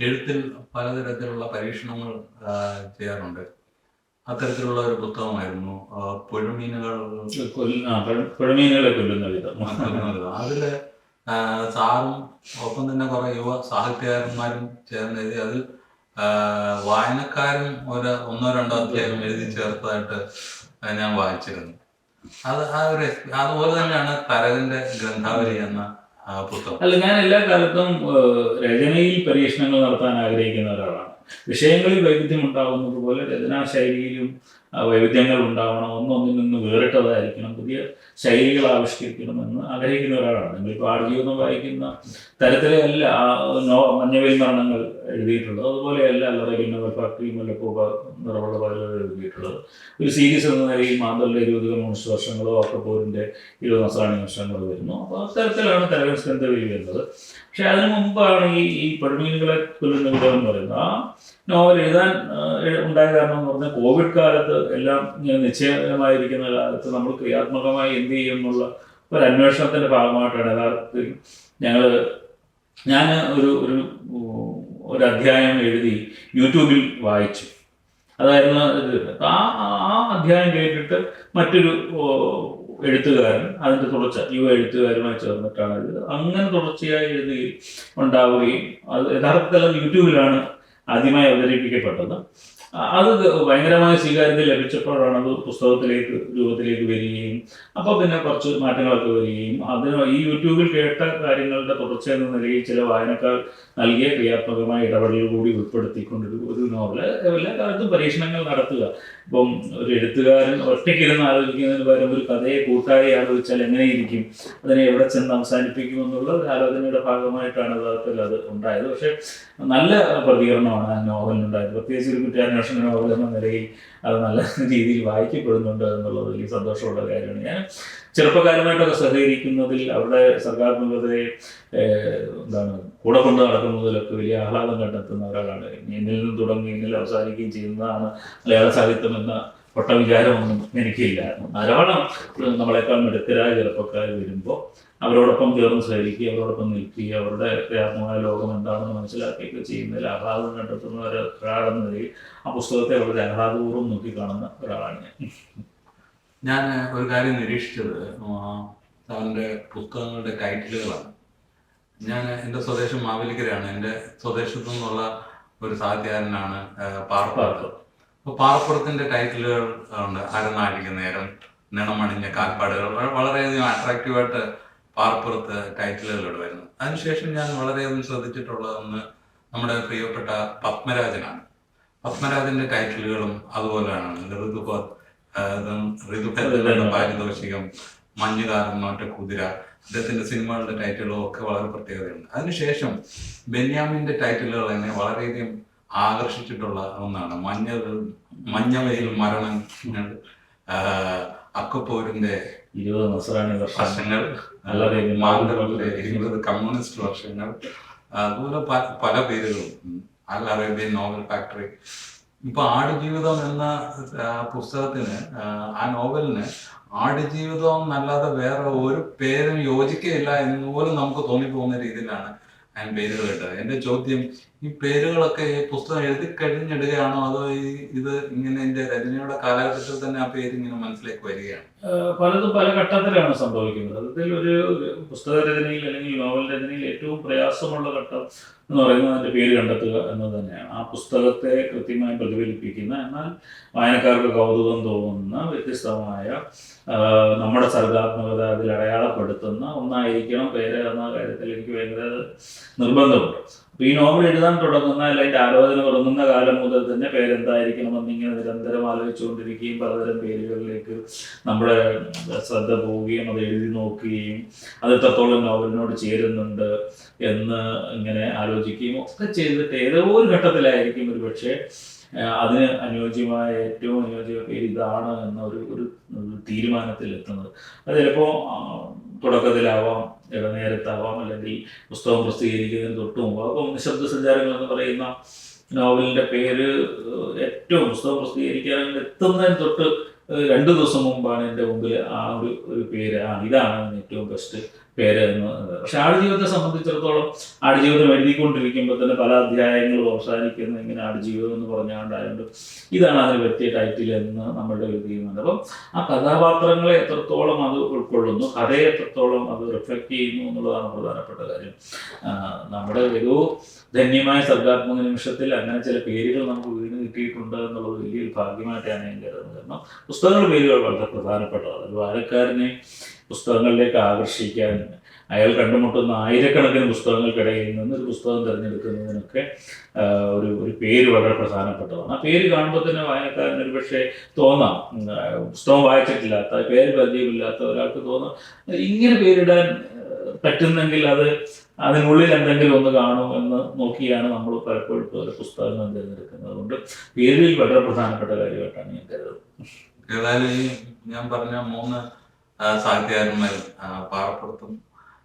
എഴുത്തിൽ പലതരത്തിലുള്ള പരീക്ഷണങ്ങൾ ചെയ്യാറുണ്ട്. അത്തരത്തിലുള്ള ഒരു പുസ്തകമായിരുന്നു പുഴമീനുകളെ കൊല്ലുന്ന വിധം. അതില് സാറും ഒപ്പം തന്നെ കുറെ യുവ സാഹിത്യകാരന്മാരും ചേർന്ന് എഴുതി. അതിൽ വായനക്കാരും ഒന്നോ രണ്ടോ അധ്യായം എഴുതി ചേർത്തതായിട്ട് ഞാൻ വായിച്ചിരുന്നു. അതുപോലെ തന്നെയാണ് തരകന്റെ ഗ്രന്ഥാവലി എന്ന പുസ്തകം. അല്ല, ഞാൻ എല്ലാ കാലത്തും രചനയിൽ പരീക്ഷണങ്ങൾ നടത്താൻ ആഗ്രഹിക്കുന്ന ഒരാളാണ്. വിഷയങ്ങളിൽ വൈവിധ്യം ഉണ്ടാകുന്നത് പോലെ രചനാശൈലിയിലും വൈവിധ്യങ്ങൾ ഉണ്ടാവണം, ഒന്നൊന്നിൽ നിന്ന് വേറിട്ടതായിരിക്കണം, പുതിയ ശൈലികൾ ആവിഷ്കരിക്കണമെന്ന് ആഗ്രഹിക്കുന്ന ഒരാളാണ്. നിങ്ങളിപ്പോൾ ആടുജീവിതം വായിക്കുന്ന തരത്തിലെയല്ല മഞ്ഞവെയിൽ മരണങ്ങൾ എഴുതിയിട്ടുള്ളത്, അതുപോലെയല്ല അല്ലറയിൽ നോവൽ ഫാക്ടറി, മുല്ലപ്പൂവ, നിറവുള്ള പകലുകൾ എഴുതിയിട്ടുള്ളത്. ഒരു സീരീസ് എന്ന നിലയിൽ മാന്തലിൻ്റെ 20 കമ്മ്യൂണിസ്റ്റ് വർഷങ്ങളോ അക്കപ്പോരിൻ്റെ 20 നസ്രാണി വർഷങ്ങളോ വരുന്നു. അപ്പോൾ അത്തരത്തിലാണ് തരകൻ സ്കന്ധവേലി വരുന്നത്. പക്ഷെ അതിനു മുമ്പാണ് ഈ പടുമീനുകളെ കൊല്ലുന്ന വിധം എന്ന് പറയുന്നത്. ആ നോവൽ എഴുതാൻ ഉണ്ടായ കാരണം എന്ന് പറഞ്ഞാൽ കോവിഡ് കാലത്ത് എല്ലാം നിശ്ചയമായിരിക്കുന്ന കാലത്ത് നമ്മൾ ക്രിയാത്മകമായി എന്ത് ചെയ്യും എന്നുള്ള ഒരു അന്വേഷണത്തിന്റെ ഭാഗമായിട്ടാണ് യഥാർത്ഥത്തിൽ ഞാൻ ഒരു അധ്യായം എഴുതി യൂട്യൂബിൽ വായിച്ചു. അതായിരുന്നു ആ അധ്യായം കേട്ടിട്ട് മറ്റൊരു എഴുത്തുകാരൻ അതിൻ്റെ യുവ എഴുത്തുകാരുമായി ചേർന്നിട്ടാണ് ഇത് അങ്ങനെ തുടർച്ചയായി എഴുതി ഉണ്ടാവുകയും അത് യഥാർത്ഥത്തിൽ അത് യൂട്യൂബിലാണ് ആദ്യമായി അവതരിപ്പിക്കപ്പെട്ടത്. അത് ഭയങ്കരമായ സ്വീകാര്യത ലഭിച്ചപ്പോഴാണ് അത് രൂപത്തിലേക്ക് വരികയും അപ്പോൾ പിന്നെ കുറച്ച് മാറ്റങ്ങളൊക്കെ വരികയും ഈ യൂട്യൂബിൽ കേട്ട കാര്യങ്ങളുടെ തുടർച്ചയെന്ന നിലയിൽ ചില വായനക്കാർ നൽകിയ ക്രിയാത്മകമായ ഇടപെടലുകൾ കൂടി ഉൾപ്പെടുത്തിക്കൊണ്ടൊരു നോവല് എല്ലാ കാലത്തും പരീക്ഷണങ്ങൾ നടത്തുക. ഇപ്പം ഒരു എഴുത്തുകാരൻ ഒറ്റയ്ക്കിരുന്ന് ആലോചിക്കുന്നതിന് പകരം ഒരു കഥയെ കൂട്ടായി ആലോചിച്ചാൽ എങ്ങനെയിരിക്കും, അതിനെ എവിടെ ചെന്ന് അവസാനിപ്പിക്കും എന്നുള്ള ഒരു ആലോചനയുടെ ഭാഗമായിട്ടാണ് യഥാർത്ഥത്തിൽ അത് ഉണ്ടായത്. പക്ഷെ നല്ല പ്രതികരണമാണ് ആ നോവലിനുണ്ടായത്. പ്രത്യേകിച്ച് ഒരു കുറ്റാന്വേഷണ നോവൽ എന്ന നിലയിൽ അത് നല്ല രീതിയിൽ വായിക്കപ്പെടുന്നുണ്ട് എന്നുള്ളത് വലിയ സന്തോഷമുള്ള കാര്യമാണ്. ഞാൻ ചെറുപ്പക്കാരുമായിട്ടൊക്കെ സഹകരിക്കുന്നതിൽ അവരുടെ സർഗാത്മകതയെ കൂടെ കൊണ്ട് നടക്കുന്നതിലൊക്കെ വലിയ ആഹ്ലാദം കണ്ടെത്തുന്ന ഒരാളാണ്. എന്നിൽ നിന്ന് തുടങ്ങി എന്നിൽ അവസാനിക്കുകയും ചെയ്യുന്നതാണ് മലയാള സാഹിത്യം എന്ന ഒട്ട വിചാരമൊന്നും എനിക്കില്ലായിരുന്നു. ധാരാളം നമ്മളെക്കാൾ മിടുക്കരായ ചെറുപ്പക്കാർ വരുമ്പോൾ അവരോടൊപ്പം ചേർന്ന് സഹകരിക്കുക, അവരോടൊപ്പം നിൽക്കുക, അവരുടെ ക്രിയാത്മകമായ ലോകം എന്താണെന്ന് മനസ്സിലാക്കിയൊക്കെ ചെയ്യുന്നതിൽ ആഹ്ലാദം കണ്ടെത്തുന്ന ഒരാളെന്ന നിലയിൽ ആ പുസ്തകത്തെ വളരെ ആഹ്ലാദപൂർവ്വം നോക്കിക്കാണുന്ന ഒരാളാണ് ഞാൻ ഒരു കാര്യം നിരീക്ഷിച്ചത് അവൻ്റെ പുസ്തകങ്ങളുടെ ടൈറ്റിലുകളാണ്. ഞാൻ എൻ്റെ സ്വദേശം മാവേലിക്കരയാണ്. എൻ്റെ സ്വദേശത്തു നിന്നുള്ള ഒരു സാഹിത്യകാരനാണ് പാറപ്പുറത്ത്. അപ്പോൾ പാറപ്പുറത്തിൻ്റെ ടൈറ്റിലുകൾ ഉണ്ട്. അരനാഴിക നേരം, നിണമണിഞ്ഞ കാൽപ്പാടുകൾ, വളരെയധികം അട്രാക്റ്റീവായിട്ട് പാറപ്പുറത്ത് ടൈറ്റിലുകളോട് വരുന്നു. അതിനുശേഷം ഞാൻ വളരെയധികം ശ്രദ്ധിച്ചിട്ടുള്ള ഒന്ന് നമ്മുടെ പ്രിയപ്പെട്ട പത്മരാജനാണ്. പത്മരാജന്റെ ടൈറ്റിലുകളും അതുപോലെയാണ്. ഋതുഭേദ പാരിതോഷികം, മഞ്ഞുകാലം, നോറ്റ കുതിര, അദ്ദേഹത്തിന്റെ സിനിമകളുടെ ടൈറ്റിലുകളും ഒക്കെ വളരെ പ്രത്യേകതയുണ്ട്. അതിനുശേഷം ബെന്യാമിന്റെ ടൈറ്റിലുകൾ എന്നെ വളരെയധികം ആകർഷിച്ചിട്ടുള്ള ഒന്നാണ്. മഞ്ഞവെയിൽ മരണങ്ങൾ, അക്കപ്പോരിന്റെ 20 നസ്രാണി വർഷങ്ങൾ, മാന്തളിന്റെ 20 കമ്മ്യൂണിസ്റ്റ് വർഷങ്ങൾ, അതുപോലെ പല പേരുകളും, അൽ അറേബ്യൻ നോവൽ ഫാക്ടറി. ഇപ്പൊ ആടുജീവിതം എന്ന പുസ്തകത്തിന്, ആ നോവലിന് ആടുജീവിതം എന്നല്ലാതെ വേറെ ഒരു പേരും യോജിക്കുകയില്ല എന്ന് പോലും നമുക്ക് തോന്നിപ്പോകുന്ന രീതിയിലാണ് ഞാൻ പേരുകൾ ഇട്ടത്. എന്റെ ചോദ്യം, ഈ പേരുകളൊക്കെ ഈ പുസ്തകം എഴുതി കഴിഞ്ഞിടുകയാണോ, അതോ ഇത് ഇങ്ങനെ എന്റെ രചനയുടെ കാലഘട്ടത്തിൽ തന്നെ ആ പേര് ഇങ്ങനെ മനസ്സിലേക്ക് വരികയാണ്? പലതും പല ഘട്ടത്തിലാണ് സംഭവിക്കുന്നത്. അതിൽ ഒരു പുസ്തക രചനയിൽ അല്ലെങ്കിൽ നോവൽ രചനയിൽ ഏറ്റവും പ്രയാസമുള്ള ഘട്ടം എന്ന് പറയുന്നത് അതിൻ്റെ പേര് കണ്ടെത്തുക എന്നത് തന്നെയാണ്. ആ പുസ്തകത്തെ കൃത്യമായി പ്രതിഫലിപ്പിക്കുന്ന, എന്നാൽ വായനക്കാർക്ക് കൗതുകം തോന്നുന്ന, വ്യത്യസ്തമായ നമ്മുടെ സർഗാത്മകത അതിൽ അടയാളപ്പെടുത്തുന്ന ഒന്നായിരിക്കണം പേര് എന്ന കാര്യത്തിൽ എനിക്ക് ഭയങ്കര നിർബന്ധമുണ്ട്. അപ്പോൾ ഈ നോവൽ എഴുതാൻ തുടങ്ങുന്ന, അല്ലെങ്കിൽ ആലോചന തുടങ്ങുന്ന കാലം മുതൽ തന്നെ പേരെന്തായിരിക്കണമെന്നിങ്ങനെ നിരന്തരം ആലോചിച്ചുകൊണ്ടിരിക്കുകയും പലതരം പേരുകളിലേക്ക് നമ്മുടെ ശ്രദ്ധ പോവുകയും അത് എഴുതി നോക്കുകയും അത് എത്രത്തോളം നോവലിനോട് ചേരുന്നുണ്ട് എന്ന് ഇങ്ങനെ ആലോചിക്കുകയും ഒക്കെ ചെയ്തിട്ട് ഏതോ ഒരു ഘട്ടത്തിലായിരിക്കും ഒരു പക്ഷേ അതിന് അനുയോജ്യമായ ഏറ്റവും അനുയോജ്യമായ പേര് ഇതാണ് എന്ന ഒരു തീരുമാനത്തിൽ എത്തുന്നത്. അത് ചിലപ്പോൾ തുടക്കത്തിലാവാം, ഇടനേരത്താവാം, അല്ലെങ്കിൽ പുസ്തകം പ്രസിദ്ധീകരിക്കുന്നതിന് തൊട്ട് മുമ്പ്. അപ്പം നിശബ്ദ സഞ്ചാരങ്ങൾ എന്ന് പറയുന്ന നോവലിൻ്റെ പേര് ഏറ്റവും പുസ്തകം പ്രസിദ്ധീകരിക്കാൻ എത്തുന്നതിന് തൊട്ട് 2 ദിവസം മുമ്പാണ് എൻ്റെ മുമ്പിൽ ആ ഒരു പേര്, ഇതാണ് ഏറ്റവും ബെസ്റ്റ് പേര് എന്ന്. പക്ഷെ ആടുജീവിതത്തെ സംബന്ധിച്ചിടത്തോളം ആടുജീവിതം എഴുതിക്കൊണ്ടിരിക്കുമ്പോൾ തന്നെ പല അധ്യായങ്ങളും അവസാനിക്കുന്ന ഇങ്ങനെ ആടുജീവിതം എന്ന് പറഞ്ഞുകൊണ്ടായതുകൊണ്ട് ഇതാണ് അതിന് പറ്റിയ ടൈറ്റിൽ എന്ന് നമ്മളുടെ ഒരു തീരുമാനം. അപ്പം ആ കഥാപാത്രങ്ങളെ എത്രത്തോളം അത് ഉൾക്കൊള്ളുന്നു, കഥയെ എത്രത്തോളം അത് റിഫ്ലക്റ്റ് ചെയ്യുന്നു എന്നുള്ളതാണ് പ്രധാനപ്പെട്ട കാര്യം. നമ്മുടെ ഒരു ധന്യമായ സർഗാത്മക നിമിഷത്തിൽ അങ്ങനെ ചില പേരുകൾ നമുക്ക് വീണ് കിട്ടിയിട്ടുണ്ട് എന്നുള്ളത് വലിയൊരു ഭാഗ്യമായിട്ടാണ് ഞാൻ കരുതുന്നത്. കാരണം പുസ്തകങ്ങളുടെ പേരുകൾ വളരെ പ്രധാനപ്പെട്ടതാണ്. ഒരു വായനക്കാരനെ പുസ്തകങ്ങളിലേക്ക് ആകർഷിക്കാൻ, അയാൾ കണ്ടുമുട്ടുന്ന ആയിരക്കണക്കിന് പുസ്തകങ്ങൾക്കിടയിൽ നിന്ന് ഒരു പുസ്തകം തിരഞ്ഞെടുക്കുന്നതിനൊക്കെ ഒരു പേര് വളരെ പ്രധാനപ്പെട്ടതാണ്. ആ പേര് കാണുമ്പോൾ തന്നെ വായനക്കാരന് ഒരു പക്ഷേ തോന്നാം, പുസ്തകം വായിച്ചിട്ടില്ലാത്ത, പേര് പരിചയമില്ലാത്ത ഒരാൾക്ക് തോന്നാം ഇങ്ങനെ പേരിടാൻ പറ്റുന്നെങ്കിൽ അതിനുള്ളിൽ എന്തെങ്കിലും ഒന്ന് കാണും എന്ന് നോക്കിയാണ് നമ്മൾ പലപ്പോഴും ഓരോ പുസ്തകങ്ങൾ തിരഞ്ഞെടുക്കുന്നത്. അതുകൊണ്ട് പേരിൽ വളരെ പ്രധാനപ്പെട്ട കാര്യമായിട്ടാണ് ഞാൻ കരുതുന്നത്. ഏതായാലും ഈ ഞാൻ പറഞ്ഞ 3 സാഹിത്യകാരന്മാരും പാറപ്പുറത്തും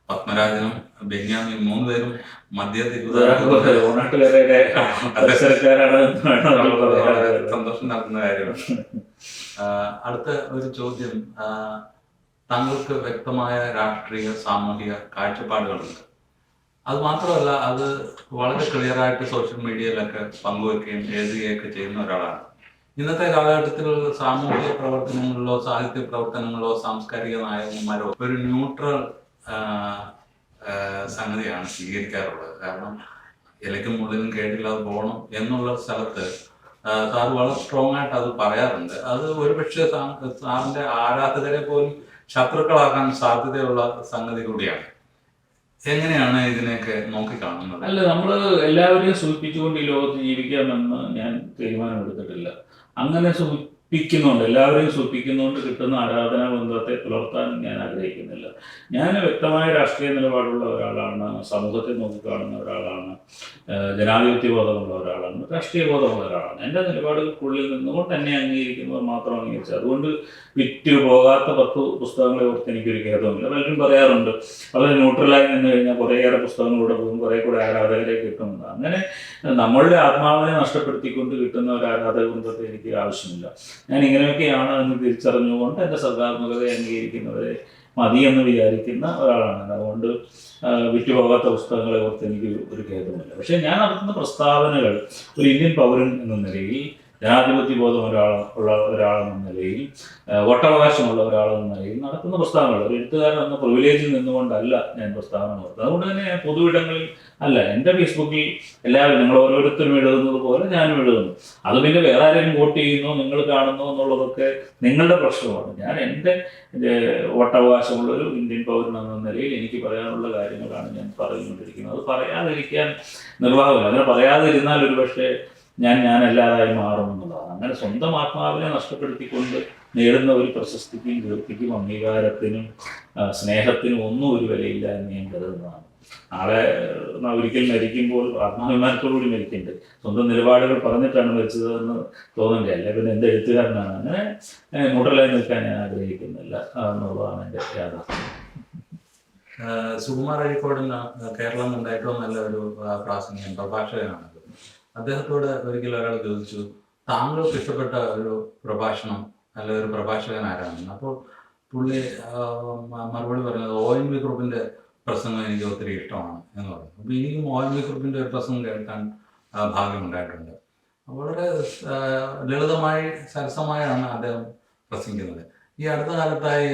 പത്മരാജനും ബെന്യാമിനും 3 പേരും ഓണാട്ടുകാരുടെ സന്തോഷം നടത്തുന്ന കാര്യമാണ്. അടുത്ത ഒരു ചോദ്യം, താങ്കൾക്ക് വ്യക്തമായ രാഷ്ട്രീയ സാമൂഹിക കാഴ്ചപ്പാടുകളുണ്ട്. അത് മാത്രമല്ല, അത് വളരെ ക്ലിയറായിട്ട് സോഷ്യൽ മീഡിയയിലൊക്കെ പങ്കുവെക്കുകയും എഴുതുകയൊക്കെ ചെയ്യുന്ന ഒരാളാണ്. ഇന്നത്തെ കാലഘട്ടത്തിൽ സാമൂഹിക പ്രവർത്തനങ്ങളിലോ സാഹിത്യ പ്രവർത്തനങ്ങളോ സാംസ്കാരിക നായകന്മാരോ ഒരു ന്യൂട്രൽ സംഗതിയാണ് സ്വീകരിക്കാറുള്ളത്. കാരണം ഇലയ്ക്കും മുള്ളിനും കേടില്ലാതെ പോകണം എന്നുള്ള സ്ഥലത്ത് സാർ വളരെ സ്ട്രോങ് ആയിട്ട് അത് പറയാറുണ്ട്. അത് ഒരുപക്ഷെ സാറിന്റെ ആരാധകരെ പോലും ശത്രുക്കളാക്കാൻ സാധ്യതയുള്ള സംഗതി കൂടിയാണ്. എങ്ങനെയാണ് ഇതിനെയൊക്കെ നോക്കിക്കാണുന്നത്? അല്ല, നമ്മൾ എല്ലാവരെയും സൂചിപ്പിച്ചുകൊണ്ട് ഈ ലോകത്ത് ജീവിക്കാമെന്ന് ഞാൻ തീരുമാനമെടുത്തിട്ടില്ല. അങ്ങനെ സൂചിപ്പിക്കുന്നുണ്ട്, എല്ലാവരെയും സൂചിപ്പിക്കുന്നുകൊണ്ട് കിട്ടുന്ന ആരാധനാ ബന്ധത്തെ പുലർത്താൻ ഞാൻ ആഗ്രഹിക്കുന്നില്ല. ഞാൻ വ്യക്തമായ രാഷ്ട്രീയ നിലപാടുള്ള ഒരാളാണ്, സമൂഹത്തെ നോക്കിക്കാണുന്ന ഒരാളാണ്, ജനാധിപത്യ ബോധമുള്ള ഒരാളാണ്, രാഷ്ട്രീയ ബോധമുള്ള ഒരാളാണ്. എൻ്റെ നിലപാടുകൾക്കുള്ളിൽ നിന്നുകൊണ്ട് എന്നെ അംഗീകരിക്കുന്നവർ മാത്രം അംഗീകരിച്ചത്. അതുകൊണ്ട് വിറ്റ് പോകാത്ത 10 പുസ്തകങ്ങളെ ഓർത്ത് എനിക്കൊരു ഖേദമില്ല. പലരും പറയാറുണ്ട് വളരെ ന്യൂട്രലായി നിന്ന് കഴിഞ്ഞാൽ കുറേയേറെ പുസ്തകങ്ങളിലൂടെ പോകും, കുറേ കൂടെ ആരാധകരെ കിട്ടുമെന്ന്. അങ്ങനെ നമ്മളുടെ ആത്മാവിനെ നഷ്ടപ്പെടുത്തിക്കൊണ്ട് കിട്ടുന്ന ഒരു ആരാധക ബന്ധത്തെ എനിക്ക് ആവശ്യമില്ല. ഞാൻ ഇങ്ങനെയൊക്കെയാണ് എന്ന് തിരിച്ചറിഞ്ഞുകൊണ്ട് എൻ്റെ സർഗാത്മകതയെ അംഗീകരിക്കുന്നവരെ മതി എന്ന് വിചാരിക്കുന്ന ഒരാളാണ്. അതുകൊണ്ട് വിറ്റുപോകാത്ത പുസ്തകങ്ങളെ ഓർത്ത് എനിക്ക് ഒരു ഖേദമില്ല. പക്ഷേ ഞാൻ നടത്തുന്ന പ്രസ്താവനകൾ ഒരു ഇന്ത്യൻ പൗരൻ എന്ന നിലയിൽ, ജനാധിപത്യ ബോധം ഉള്ള ഒരാളെന്ന നിലയിൽ, വോട്ടവകാശമുള്ള ഒരാളെന്ന നിലയിൽ നടത്തുന്ന പ്രസ്താവനകൾ ഒരു എഴുത്തുകാരൻ എന്ന പ്രിവിലേജിൽ നിന്നുകൊണ്ടല്ല ഞാൻ പ്രസ്താവന നടത്തുന്നത്. അതുകൊണ്ട് തന്നെ ഞാൻ പൊതുവിടങ്ങളിൽ അല്ല, എൻ്റെ ഫേസ്ബുക്കിൽ എല്ലാവരും നിങ്ങൾ ഓരോരുത്തരും എഴുതുന്നത് പോലെ ഞാനും എഴുതുന്നു. അത് പിന്നെ വേറെ ആരെങ്കിലും വോട്ട് ചെയ്യുന്നോ നിങ്ങൾ കാണുന്നോ എന്നുള്ളതൊക്കെ നിങ്ങളുടെ പ്രശ്നമാണ്. ഞാൻ എൻ്റെ വോട്ടവകാശമുള്ള ഒരു ഇന്ത്യൻ പൗരൻ എന്ന നിലയിൽ എനിക്ക് പറയാനുള്ള കാര്യങ്ങളാണ് ഞാൻ പറഞ്ഞുകൊണ്ടിരിക്കുന്നത്. അത് പറയാതിരിക്കാൻ നിർവാഹമില്ല. അങ്ങനെ പറയാതിരുന്നാൽ ഒരു പക്ഷേ ഞാനല്ലാതായി മാറുമെന്നുള്ളതാണ്. അങ്ങനെ സ്വന്തം ആത്മാവിനെ നഷ്ടപ്പെടുത്തിക്കൊണ്ട് നേടുന്ന ഒരു പ്രശസ്തിക്കും കീർത്തിക്കും അംഗീകാരത്തിനും സ്നേഹത്തിനും ഒന്നും ഒരു വിലയില്ല എന്ന് ഞാൻ കരുതുന്നതാണ്. നാളെ ഒരിക്കൽ മരിക്കുമ്പോൾ ആത്മാഭിമാനത്തോടുകൂടി മരിക്കുന്നുണ്ട്. സ്വന്തം നിലപാടുകൾ പറഞ്ഞിട്ടാണ് മരിച്ചതെന്ന് തോന്നണ്ടേ? അല്ലെ പിന്നെ എന്ത് എഴുത്തുകാരനാണ്? അങ്ങനെ ന്യൂട്രലായി നിൽക്കാൻ ഞാൻ ആഗ്രഹിക്കുന്നില്ല എന്നുള്ളതാണ് എൻ്റെ യാഥാർത്ഥ്യം. സുകുമാർ അഴീക്കോടിന് കേരളം കണ്ട ഏറ്റവും നല്ല ഒരു പ്രാസംഗികൻ, പ്രഭാഷകനാണ്. അദ്ദേഹത്തോട് ഒരിക്കലും ഒരാൾ ചോദിച്ചു, താങ്കൾക്ക് ഇഷ്ടപ്പെട്ട ഒരു പ്രഭാഷണം അല്ല ഒരു പ്രഭാഷകൻ ആരാണെന്ന്. അപ്പോൾ പുള്ളി മറുപടി പറഞ്ഞത് ONV കുറുപ്പിന്റെ പ്രസംഗം എനിക്ക് ഒത്തിരി ഇഷ്ടമാണ് എന്ന് പറഞ്ഞു. അപ്പോൾ എനിക്കും ONV കുറുപ്പിന്റെ ഒരു പ്രസംഗം കേൾക്കാൻ ഭാഗ്യമുണ്ടായിട്ടുണ്ട്. വളരെ ലളിതമായി സരസമായാണ് അദ്ദേഹം പ്രസംഗിക്കുന്നത്. ഈ അടുത്ത കാലത്തായി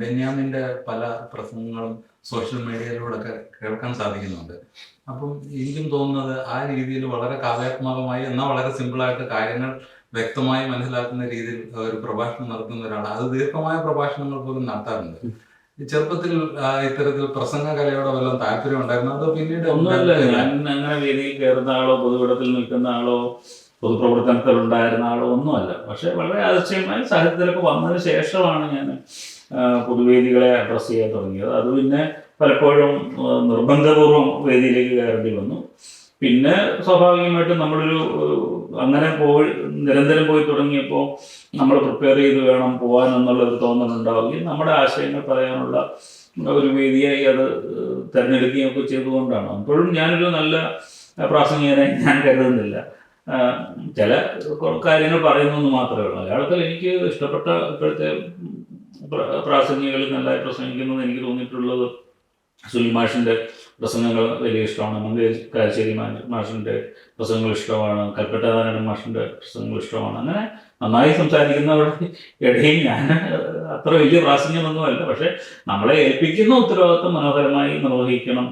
ബെന്യാമിൻ്റെ പല പ്രസംഗങ്ങളും സോഷ്യൽ മീഡിയയിലൂടെയൊക്കെ കേൾക്കാൻ സാധിക്കുന്നുണ്ട്. അപ്പം എനിക്കും തോന്നുന്നത് ആ രീതിയിൽ വളരെ കാവ്യാത്മകമായി എന്നാൽ വളരെ സിമ്പിളായിട്ട് കാര്യങ്ങൾ വ്യക്തമായി മനസ്സിലാക്കുന്ന രീതിയിൽ ഒരു പ്രഭാഷണം നടത്തുന്ന ഒരാളാണ്. അത് ദീർഘമായ പ്രഭാഷണങ്ങൾ പോലും നടത്താറുണ്ട്. ഈ ചെറുപ്പത്തിൽ ഇത്തരത്തിൽ പ്രസംഗ കലയോടെ വല്ലതും താല്പര്യം ഉണ്ടായിരുന്നു? അതോ പിന്നീട്? ഒന്നുമല്ല, ഞാൻ അങ്ങനെ വേദിയിൽ കയറുന്ന ആളോ പൊതുവിടത്തിൽ നിൽക്കുന്ന ആളോ പൊതുപ്രവർത്തനത്തിൽ ഉണ്ടായിരുന്ന ആളോ ഒന്നുമല്ല. പക്ഷെ വളരെ ആവശ്യമായി സാഹിത്യത്തിലൊക്കെ വന്നതിന് ശേഷമാണ് ഞാൻ പൊതുവേദികളെ അഡ്രസ്സ് ചെയ്യാൻ തുടങ്ങിയത്. അത് പിന്നെ പലപ്പോഴും നിർബന്ധപൂർവ്വം വേദിയിലേക്ക് കയറേണ്ടി വന്നു. പിന്നെ സ്വാഭാവികമായിട്ടും നമ്മളൊരു അങ്ങനെ നിരന്തരം പോയി തുടങ്ങിയപ്പോൾ നമ്മൾ പ്രിപ്പയർ ചെയ്ത് വേണം പോകാൻ എന്നുള്ളൊരു തോന്നലുണ്ടാവുകയും നമ്മുടെ ആശയങ്ങൾ പറയാനുള്ള ഒരു വേദിയായി അത് തിരഞ്ഞെടുക്കുകയും ഒക്കെ ചെയ്തുകൊണ്ടാണ്. അപ്പോഴും ഞാനൊരു നല്ല പ്രാസംഗികനെ ഞാൻ കരുതുന്നില്ല. ചില കാര്യങ്ങൾ പറയുന്നെന്ന് മാത്രമേ ഉള്ളൂ. മലയാളത്തിൽ എനിക്ക് ഇഷ്ടപ്പെട്ട ഇപ്പോഴത്തെ പ്രാസംഗികളിൽ നല്ലതായി പ്രസംഗിക്കുന്നത് എനിക്ക് തോന്നിയിട്ടുള്ളത് സുനിൽ മാഷിൻ്റെ പ്രസംഗങ്ങൾ വലിയ ഇഷ്ടമാണ്. മംഗലശ്ശേരി മാഷിൻ്റെ പ്രസംഗങ്ങൾ ഇഷ്ടമാണ്. കൽപ്പറ്റ നാരായണൻ മാഷിൻ്റെ പ്രസംഗങ്ങൾ ഇഷ്ടമാണ്. അങ്ങനെ നന്നായി സംസാരിക്കുന്നവരുടെ ഇടയിൽ ഞാൻ അത്ര വലിയ പ്രാസംഗികമൊന്നുമല്ല. പക്ഷേ നമ്മളെ ഏൽപ്പിക്കുന്ന ഉത്തരവാദിത്വം മനോഹരമായി നിർവഹിക്കണം.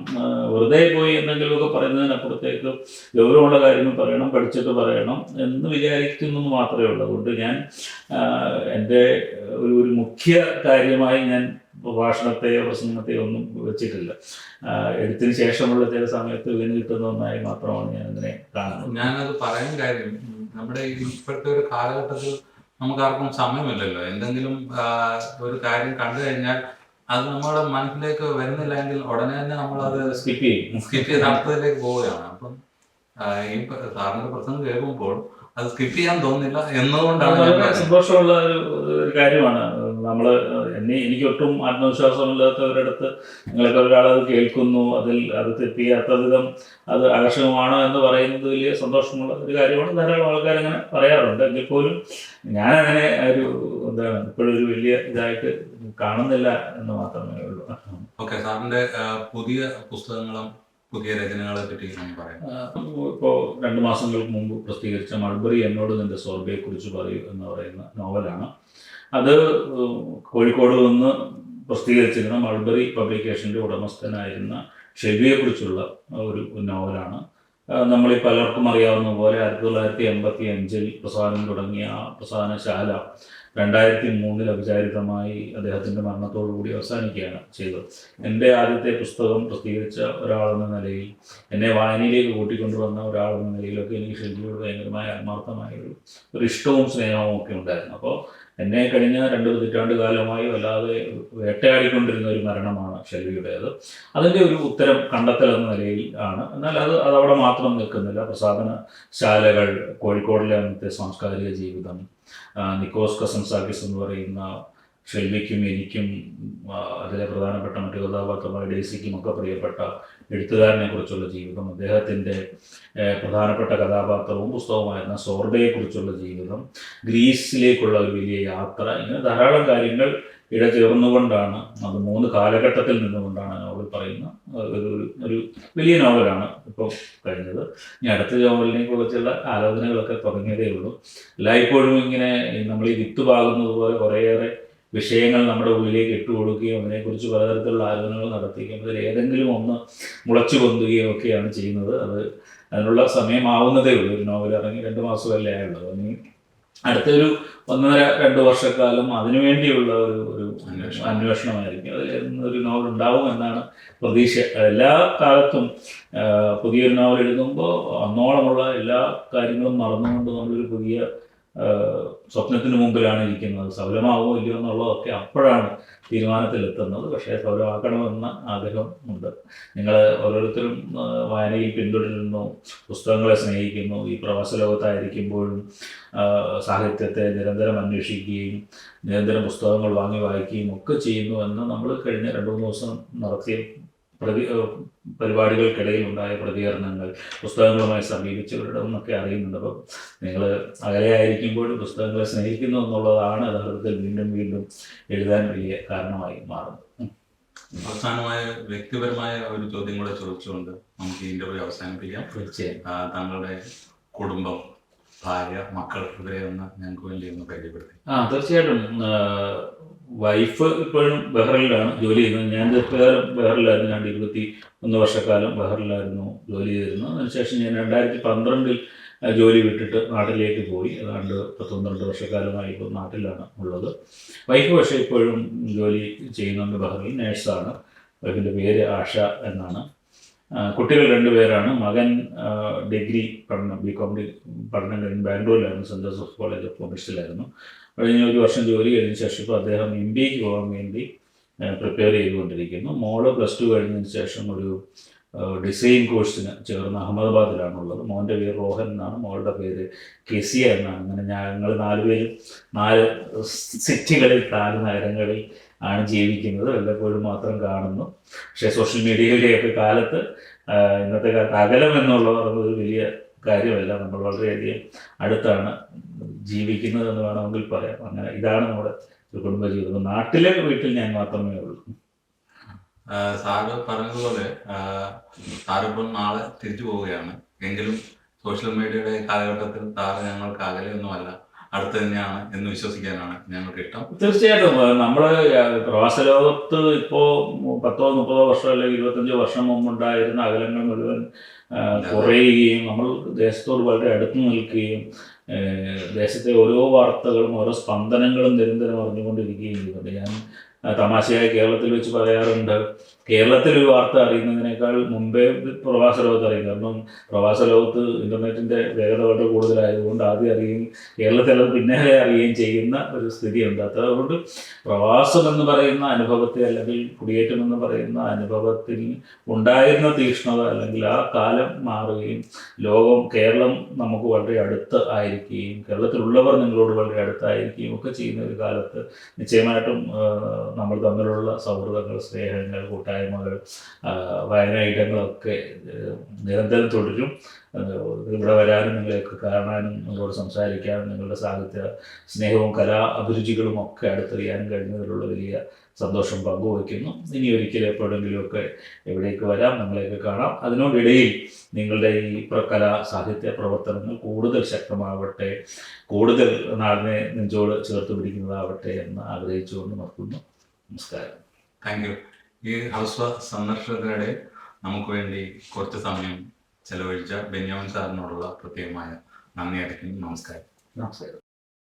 വെറുതെ പോയി എന്തെങ്കിലുമൊക്കെ പറയുന്നതിനപ്പുറത്തേക്ക് ഗൗരവമുള്ള കാര്യങ്ങൾ പറയണം, പഠിച്ചിട്ട് പറയണം എന്ന് വിചാരിക്കുന്നു മാത്രമേ ഉള്ളൂ. അതുകൊണ്ട് ഞാൻ എൻ്റെ ഒരു മുഖ്യ കാര്യമായി ഞാൻ ഭാഷണത്തെയോ പ്രസംഗത്തെയോ ഒന്നും വെച്ചിട്ടില്ല. എഴുത്തിന് ശേഷമുള്ള ചില സമയത്ത് വീണ് കിട്ടുന്ന ഒന്നായി മാത്രമാണ് ഞാൻ ഇതിനെ കാണുന്നത്. ഞാനത് പറയാൻ കാര്യം, നമ്മുടെ ഇപ്പോഴത്തെ ഒരു കാലഘട്ടത്തിൽ നമുക്കാർക്കും സമയമില്ലല്ലോ. എന്തെങ്കിലും ഒരു കാര്യം കണ്ടു കഴിഞ്ഞാൽ അത് നമ്മുടെ മനസ്സിലേക്ക് വരുന്നില്ലെങ്കിൽ ഉടനെ തന്നെ നമ്മളത് സ്കിപ്പ് ചെയ്ത് അടുത്തതിലേക്ക് പോവുകയാണ്. അപ്പം ഈ സാറിന്റെ പ്രസംഗം കേൾക്കുമ്പോൾ അത് സ്കിപ്പ് ചെയ്യാൻ തോന്നുന്നില്ല എന്നതുകൊണ്ടാണ് വളരെ സന്തോഷമുള്ള ഒരു കാര്യമാണ്. നമ്മൾ എനിക്കൊട്ടും ആത്മവിശ്വാസമില്ലാത്തവരടുത്ത് നിങ്ങളൊക്കെ ഒരാളത് കേൾക്കുന്നു, അത് തെറ്റിയാത്ത വിധം അത് ആകർഷകമാണോ എന്ന് പറയുന്നത് വലിയ സന്തോഷമുള്ള ഒരു കാര്യമാണ്. ധാരാളം ആൾക്കാരങ്ങനെ പറയാറുണ്ട്. എങ്കിൽ പോലും ഞാനങ്ങനെ ഇപ്പോഴൊരു വലിയ ഇതായിട്ട് കാണുന്നില്ല എന്ന് മാത്രമേ ഉള്ളൂ. ഓക്കെ, സാറിന്റെ പുതിയ പുസ്തകങ്ങളും പുതിയ രചനകളെ പറ്റി പറയാം. ഇപ്പോൾ 2 മാസങ്ങൾക്ക് മുമ്പ് പ്രസിദ്ധീകരിച്ച മൾബറി എന്നോട് നിന്റെ സോർബയെ കുറിച്ച് പറയൂ എന്ന് പറയുന്ന നോവലാണ്. അത് കോഴിക്കോട് നിന്ന് പ്രസിദ്ധീകരിച്ചിരുന്ന മൾബറി പബ്ലിക്കേഷൻ്റെ ഉടമസ്ഥനായിരുന്ന ഷെൽവിയെക്കുറിച്ചുള്ള ഒരു നോവലാണ്. നമ്മളീ പലർക്കും അറിയാവുന്ന പോലെ 1985 പ്രസാദനം തുടങ്ങിയ ആ പ്രസാദനശാല 2003 അവിചാരിതമായി അദ്ദേഹത്തിൻ്റെ മരണത്തോടുകൂടി അവസാനിക്കുകയാണ് ചെയ്തത്. എൻ്റെ ആദ്യത്തെ പുസ്തകം പ്രസിദ്ധീകരിച്ച ഒരാളെന്ന നിലയിൽ, എന്നെ വായനയിലേക്ക് കൂട്ടിക്കൊണ്ടുവന്ന ഒരാളെന്ന നിലയിലൊക്കെ എനിക്ക് ഷെൽവിയോട് ഭയങ്കരമായ ആത്മാർത്ഥമായ ഒരു ഇഷ്ടവും സ്നേഹവും ഒക്കെ ഉണ്ടായിരുന്നു. അപ്പോൾ എന്നെ കഴിഞ്ഞ 2 പതിറ്റാണ്ട് കാലമായി വല്ലാതെ വേട്ടയാടിക്കൊണ്ടിരുന്ന ഒരു മരണമാണ് ഷെൽവിയുടേത്. അതിൻ്റെ ഒരു ഉത്തരം കണ്ടെത്തൽ എന്ന നിലയിൽ ആണ്. എന്നാൽ അതവിടെ മാത്രം നിൽക്കുന്നില്ല. പ്രസാദനശാലകൾ, കോഴിക്കോടിലെ അന്നത്തെ സാംസ്കാരിക ജീവിതം, നിക്കോസ് കസൻസാക്കിസ് എന്ന് പറയുന്ന ഷെൽവിക്കും എനിക്കും അതിലെ പ്രധാനപ്പെട്ട മറ്റു കഥാപാത്രമായ ഡേസിക്കും ഒക്കെ പ്രിയപ്പെട്ട എഴുത്തുകാരനെ കുറിച്ചുള്ള ജീവിതം, അദ്ദേഹത്തിൻ്റെ പ്രധാനപ്പെട്ട കഥാപാത്രവും പുസ്തകമായിരുന്ന സോർബയെക്കുറിച്ചുള്ള ജീവിതം, ഗ്രീസിലേക്കുള്ള ഒരു വലിയ യാത്ര, ഇങ്ങനെ ധാരാളം കാര്യങ്ങൾ ഇടചേർന്നുകൊണ്ടാണ്, അത് 3 കാലഘട്ടത്തിൽ നിന്നുകൊണ്ടാണ് നോവൽ പറയുന്ന ഒരു വലിയ നോവലാണ് ഇപ്പോൾ കഴിഞ്ഞത്. ഇനി അടുത്ത നോവലിനെ കുറിച്ചുള്ള ആലോചനകളൊക്കെ തുടങ്ങിയതേ ഉള്ളൂ. എല്ലായ്പ്പോഴും ഇങ്ങനെ നമ്മൾ ഈ വിത്ത് പാകുന്നത് പോലെ കുറേയേറെ വിഷയങ്ങൾ നമ്മുടെ ഉള്ളിലേക്ക് ഇട്ടുകൊടുക്കുകയും അതിനെക്കുറിച്ച് പലതരത്തിലുള്ള ആലോചനകൾ നടത്തുകയും അതിൽ ഏതെങ്കിലും ഒന്ന് മുളച്ചു പൊന്തുകയും ഒക്കെയാണ് ചെയ്യുന്നത്. അതിനുള്ള സമയമാവുന്നതേ ഉള്ളൂ. ഒരു നോവൽ ഇറങ്ങി 2 മാസമല്ലേ ആയുള്ളൂ. ഇനി അടുത്തൊരു 1.5-2 വർഷക്കാലം അതിനുവേണ്ടിയുള്ള ഒരു അന്വേഷണമായിരിക്കും. അതിൽ ഒരു നോവൽ ഉണ്ടാവും എന്നാണ് പ്രതീക്ഷ. എല്ലാ കാലത്തും പുതിയൊരു നോവൽ എഴുതുമ്പോൾ അന്നോളമുള്ള എല്ലാ കാര്യങ്ങളും മറന്നുകൊണ്ട് നമ്മളൊരു പുതിയ സ്വപ്നത്തിന് മുമ്പിലാണ് ഇരിക്കുന്നത്. സഫലമാവോ ഇല്ലയോ എന്നുള്ളതൊക്കെ അപ്പോഴാണ് തീരുമാനത്തിലെത്തുന്നത്. പക്ഷേ സഫലമാക്കണമെന്ന ആഗ്രഹം ഉണ്ട്. നിങ്ങൾ ഓരോരുത്തരും വായനയിൽ പിന്തുടരുന്നു, പുസ്തകങ്ങളെ സ്നേഹിക്കുന്നു. ഈ പ്രവാസ ലോകത്തായിരിക്കുമ്പോഴും സാഹിത്യത്തെ നിരന്തരം അന്വേഷിക്കുകയും നിരന്തരം പുസ്തകങ്ങൾ വാങ്ങി വായിക്കുകയും ഒക്കെ ചെയ്യുന്നു എന്ന് നമ്മൾ കഴിഞ്ഞ 2-3 ദിവസം നടത്തിയ പരിപാടികൾക്കിടയിൽ ഉണ്ടായ പ്രതികരണങ്ങൾ, പുസ്തകങ്ങളുമായി സമീപിച്ചവരുടെ എന്നൊക്കെ അറിയുന്നുണ്ട്. അപ്പം നിങ്ങൾ അകലെയായിരിക്കുമ്പോൾ പുസ്തകങ്ങളെ സ്നേഹിക്കുന്നു എന്നുള്ളതാണ് യഥാർത്ഥത്തിൽ വീണ്ടും വീണ്ടും എഴുതാൻ വലിയ കാരണമായി മാറുന്നത്. അവസാനമായ വ്യക്തിപരമായ ഒരു ചോദ്യം കൂടെ ചോദിച്ചുകൊണ്ട് നമുക്ക് ഈ ഇന്റർവ്യൂ അവസാനിപ്പിക്കാം. തീർച്ചയായും. താങ്കളുടെ കുടുംബം, ഭാര്യ, മക്കൾ, ഇവരെ ഒന്ന് ഞങ്ങൾക്ക് വേണ്ടി ഒന്ന് പരിചയപ്പെടുത്തി. തീർച്ചയായിട്ടും. വൈഫ് ഇപ്പോഴും ബഹ്റിനിലാണ് ജോലി ചെയ്യുന്നത്. ഞാൻ ദീർഘകാലം ബഹ്റിനിലായിരുന്നു. 21 വർഷക്കാലം ബഹ്റിനിലായിരുന്നു ജോലി ചെയ്തിരുന്നു. അതിനുശേഷം ഞാൻ 2012 ജോലി വിട്ടിട്ട് നാട്ടിലേക്ക് പോയി. ഏതാണ്ട് 12 വർഷക്കാലമായി ഇപ്പോൾ നാട്ടിലാണ് ഉള്ളത്. വൈഫ് പക്ഷേ ഇപ്പോഴും ജോലി ചെയ്യുന്നുണ്ട് ബഹ്റിനിൽ, നേഴ്സാണ്. വൈഫിൻ്റെ പേര് ആഷ എന്നാണ്. കുട്ടികൾ 2 പേരാണ്. മകൻ ഡിഗ്രി പഠനം, BCom പഠനം കഴിഞ്ഞ് ബാംഗ്ലൂരിലായിരുന്നു, സെൻറ് ജോസഫ് കോളേജ് ഓഫ് കൊമേഴ്സിലായിരുന്നു. കഴിഞ്ഞ 1 വർഷം ജോലി കഴിഞ്ഞ ശേഷം ഇപ്പോൾ അദ്ദേഹം MBAക്ക് പോകാൻ വേണ്ടി പ്രിപ്പയർ ചെയ്തുകൊണ്ടിരിക്കുന്നു. മോള് +2 കഴിഞ്ഞതിന് ശേഷം ഒരു ഡിസൈൻ കോഴ്സിന് ചേർന്ന് അഹമ്മദാബാദിലാണുള്ളത്. മോൻ്റെ പേര് റോഹൻ എന്നാണ്, മോളുടെ പേര് കെസിയ എന്നാണ്. അങ്ങനെ ഞങ്ങൾ 4 പേരും 4 സിറ്റികളിൽ, 4 നഗരങ്ങളിൽ ആണ് ജീവിക്കുന്നത്. വല്ലപ്പോഴും മാത്രം കാണുന്നു. പക്ഷേ സോഷ്യൽ മീഡിയയിലെയൊക്കെ കാലത്ത്, ഇന്നത്തെ കാലത്ത് അകലം എന്നുള്ളത് ഒരു വലിയ കാര്യമല്ല. നമ്മൾ വളരെയധികം അടുത്താണ് ജീവിക്കുന്നത് എന്ന് വേണമെങ്കിൽ പറയാം. അങ്ങനെ ഇതാണ് നമ്മുടെ ഒരു കുടുംബജീവിതം. നാട്ടിലെ വീട്ടിൽ ഞാൻ മാത്രമേ ഉള്ളൂ. സാറ് പറഞ്ഞതുപോലെ സാറിപ്പം നാളെ തിരിച്ചു പോവുകയാണ്. എങ്കിലും സോഷ്യൽ മീഡിയയുടെ കാലഘട്ടത്തിൽ സാറ് ഞങ്ങൾക്ക് അകലെയൊന്നുമല്ല, അടുത്ത് തന്നെയാണ് എന്ന് വിശ്വസിക്കാനാണ് ഞങ്ങൾക്ക് ഇഷ്ടം. തീർച്ചയായിട്ടും നമ്മള് പ്രവാസ ലോകത്ത് ഇപ്പോ 10-30 വർഷം അല്ലെങ്കിൽ 25 വർഷം മുമ്പുണ്ടായിരുന്ന അകലങ്ങൾ മുഴുവൻ കുറയുകയും നമ്മൾ ദേശത്തോട് വളരെ അടുത്ത് നിൽക്കുകയും ദേശത്തെ ഓരോ വാർത്തകളും ഓരോ സ്പന്ദനങ്ങളും നിരന്തരം അറിഞ്ഞുകൊണ്ടിരിക്കുകയും ചെയ്യുന്നുണ്ട്. ഞാൻ തമാശയായി കേരളത്തിൽ വെച്ച് പറയാറുണ്ട്, കേരളത്തിൽ ഒരു വാർത്ത അറിയുന്നതിനേക്കാൾ മുമ്പേ പ്രവാസ ലോകത്ത് അറിയും. കാരണം പ്രവാസ ലോകത്ത് ഇൻ്റർനെറ്റിൻ്റെ വേഗത വളരെ കൂടുതലായതുകൊണ്ട് ആദ്യം അറിയുകയും കേരളത്തിൽ അത് പിന്നാലെ അറിയുകയും ചെയ്യുന്ന ഒരു സ്ഥിതിയുണ്ട്. അതുകൊണ്ട് പ്രവാസം എന്ന് പറയുന്ന അനുഭവത്തെ അല്ലെങ്കിൽ കുടിയേറ്റം എന്ന് പറയുന്ന അനുഭവത്തിൽ ഉണ്ടായിരുന്ന തീക്ഷ്ണത അല്ലെങ്കിൽ ആ കാലം മാറുകയും കേരളം നമുക്ക് വളരെ അടുത്ത് ആയിരിക്കുകയും കേരളത്തിലുള്ളവർ നിങ്ങളോട് വളരെ അടുത്തായിരിക്കുകയും ഒക്കെ ചെയ്യുന്ന ഒരു കാലത്ത് നിശ്ചയമായിട്ടും നമ്മൾ തമ്മിലുള്ള സൗഹൃദങ്ങൾ, സ്നേഹങ്ങൾ, കൂട്ടായ്മകൾ, വായനായിടങ്ങളൊക്കെ നിരന്തരം തുടരും. ഇവിടെ വരാനും നിങ്ങളെയൊക്കെ കാണാനും നിങ്ങളോട് സംസാരിക്കാനും നിങ്ങളുടെ സാഹിത്യ സ്നേഹവും കലാ അഭിരുചികളും ഒക്കെ അടുത്തറിയാനും കഴിഞ്ഞതിലുള്ള വലിയ സന്തോഷം പങ്കുവയ്ക്കുന്നു. ഇനി ഒരിക്കലും എപ്പോഴെങ്കിലുമൊക്കെ എവിടേക്ക് വരാം, നിങ്ങളെയൊക്കെ കാണാം. അതിനോടിടയിൽ നിങ്ങളുടെ ഈ കലാ സാഹിത്യ പ്രവർത്തനങ്ങൾ കൂടുതൽ ശക്തമാവട്ടെ, കൂടുതൽ നാടിനെ നെഞ്ചോട് ചേർത്ത് പിടിക്കുന്നതാവട്ടെ എന്ന് ആഗ്രഹിച്ചുകൊണ്ട് നിർത്തുന്നു. നമസ്കാരം. Thank you. ഈ ഹൗസ് സന്ദർശനത്തിനിടെ നമുക്ക് വേണ്ടി കുറച്ച് സമയം ചെലവഴിച്ച ബെന്യാമിൻ സാറിനോടുള്ള പ്രത്യേകമായ നന്ദി അറിയിക്കുന്നു. നമസ്കാരം. നമസ്കാരം.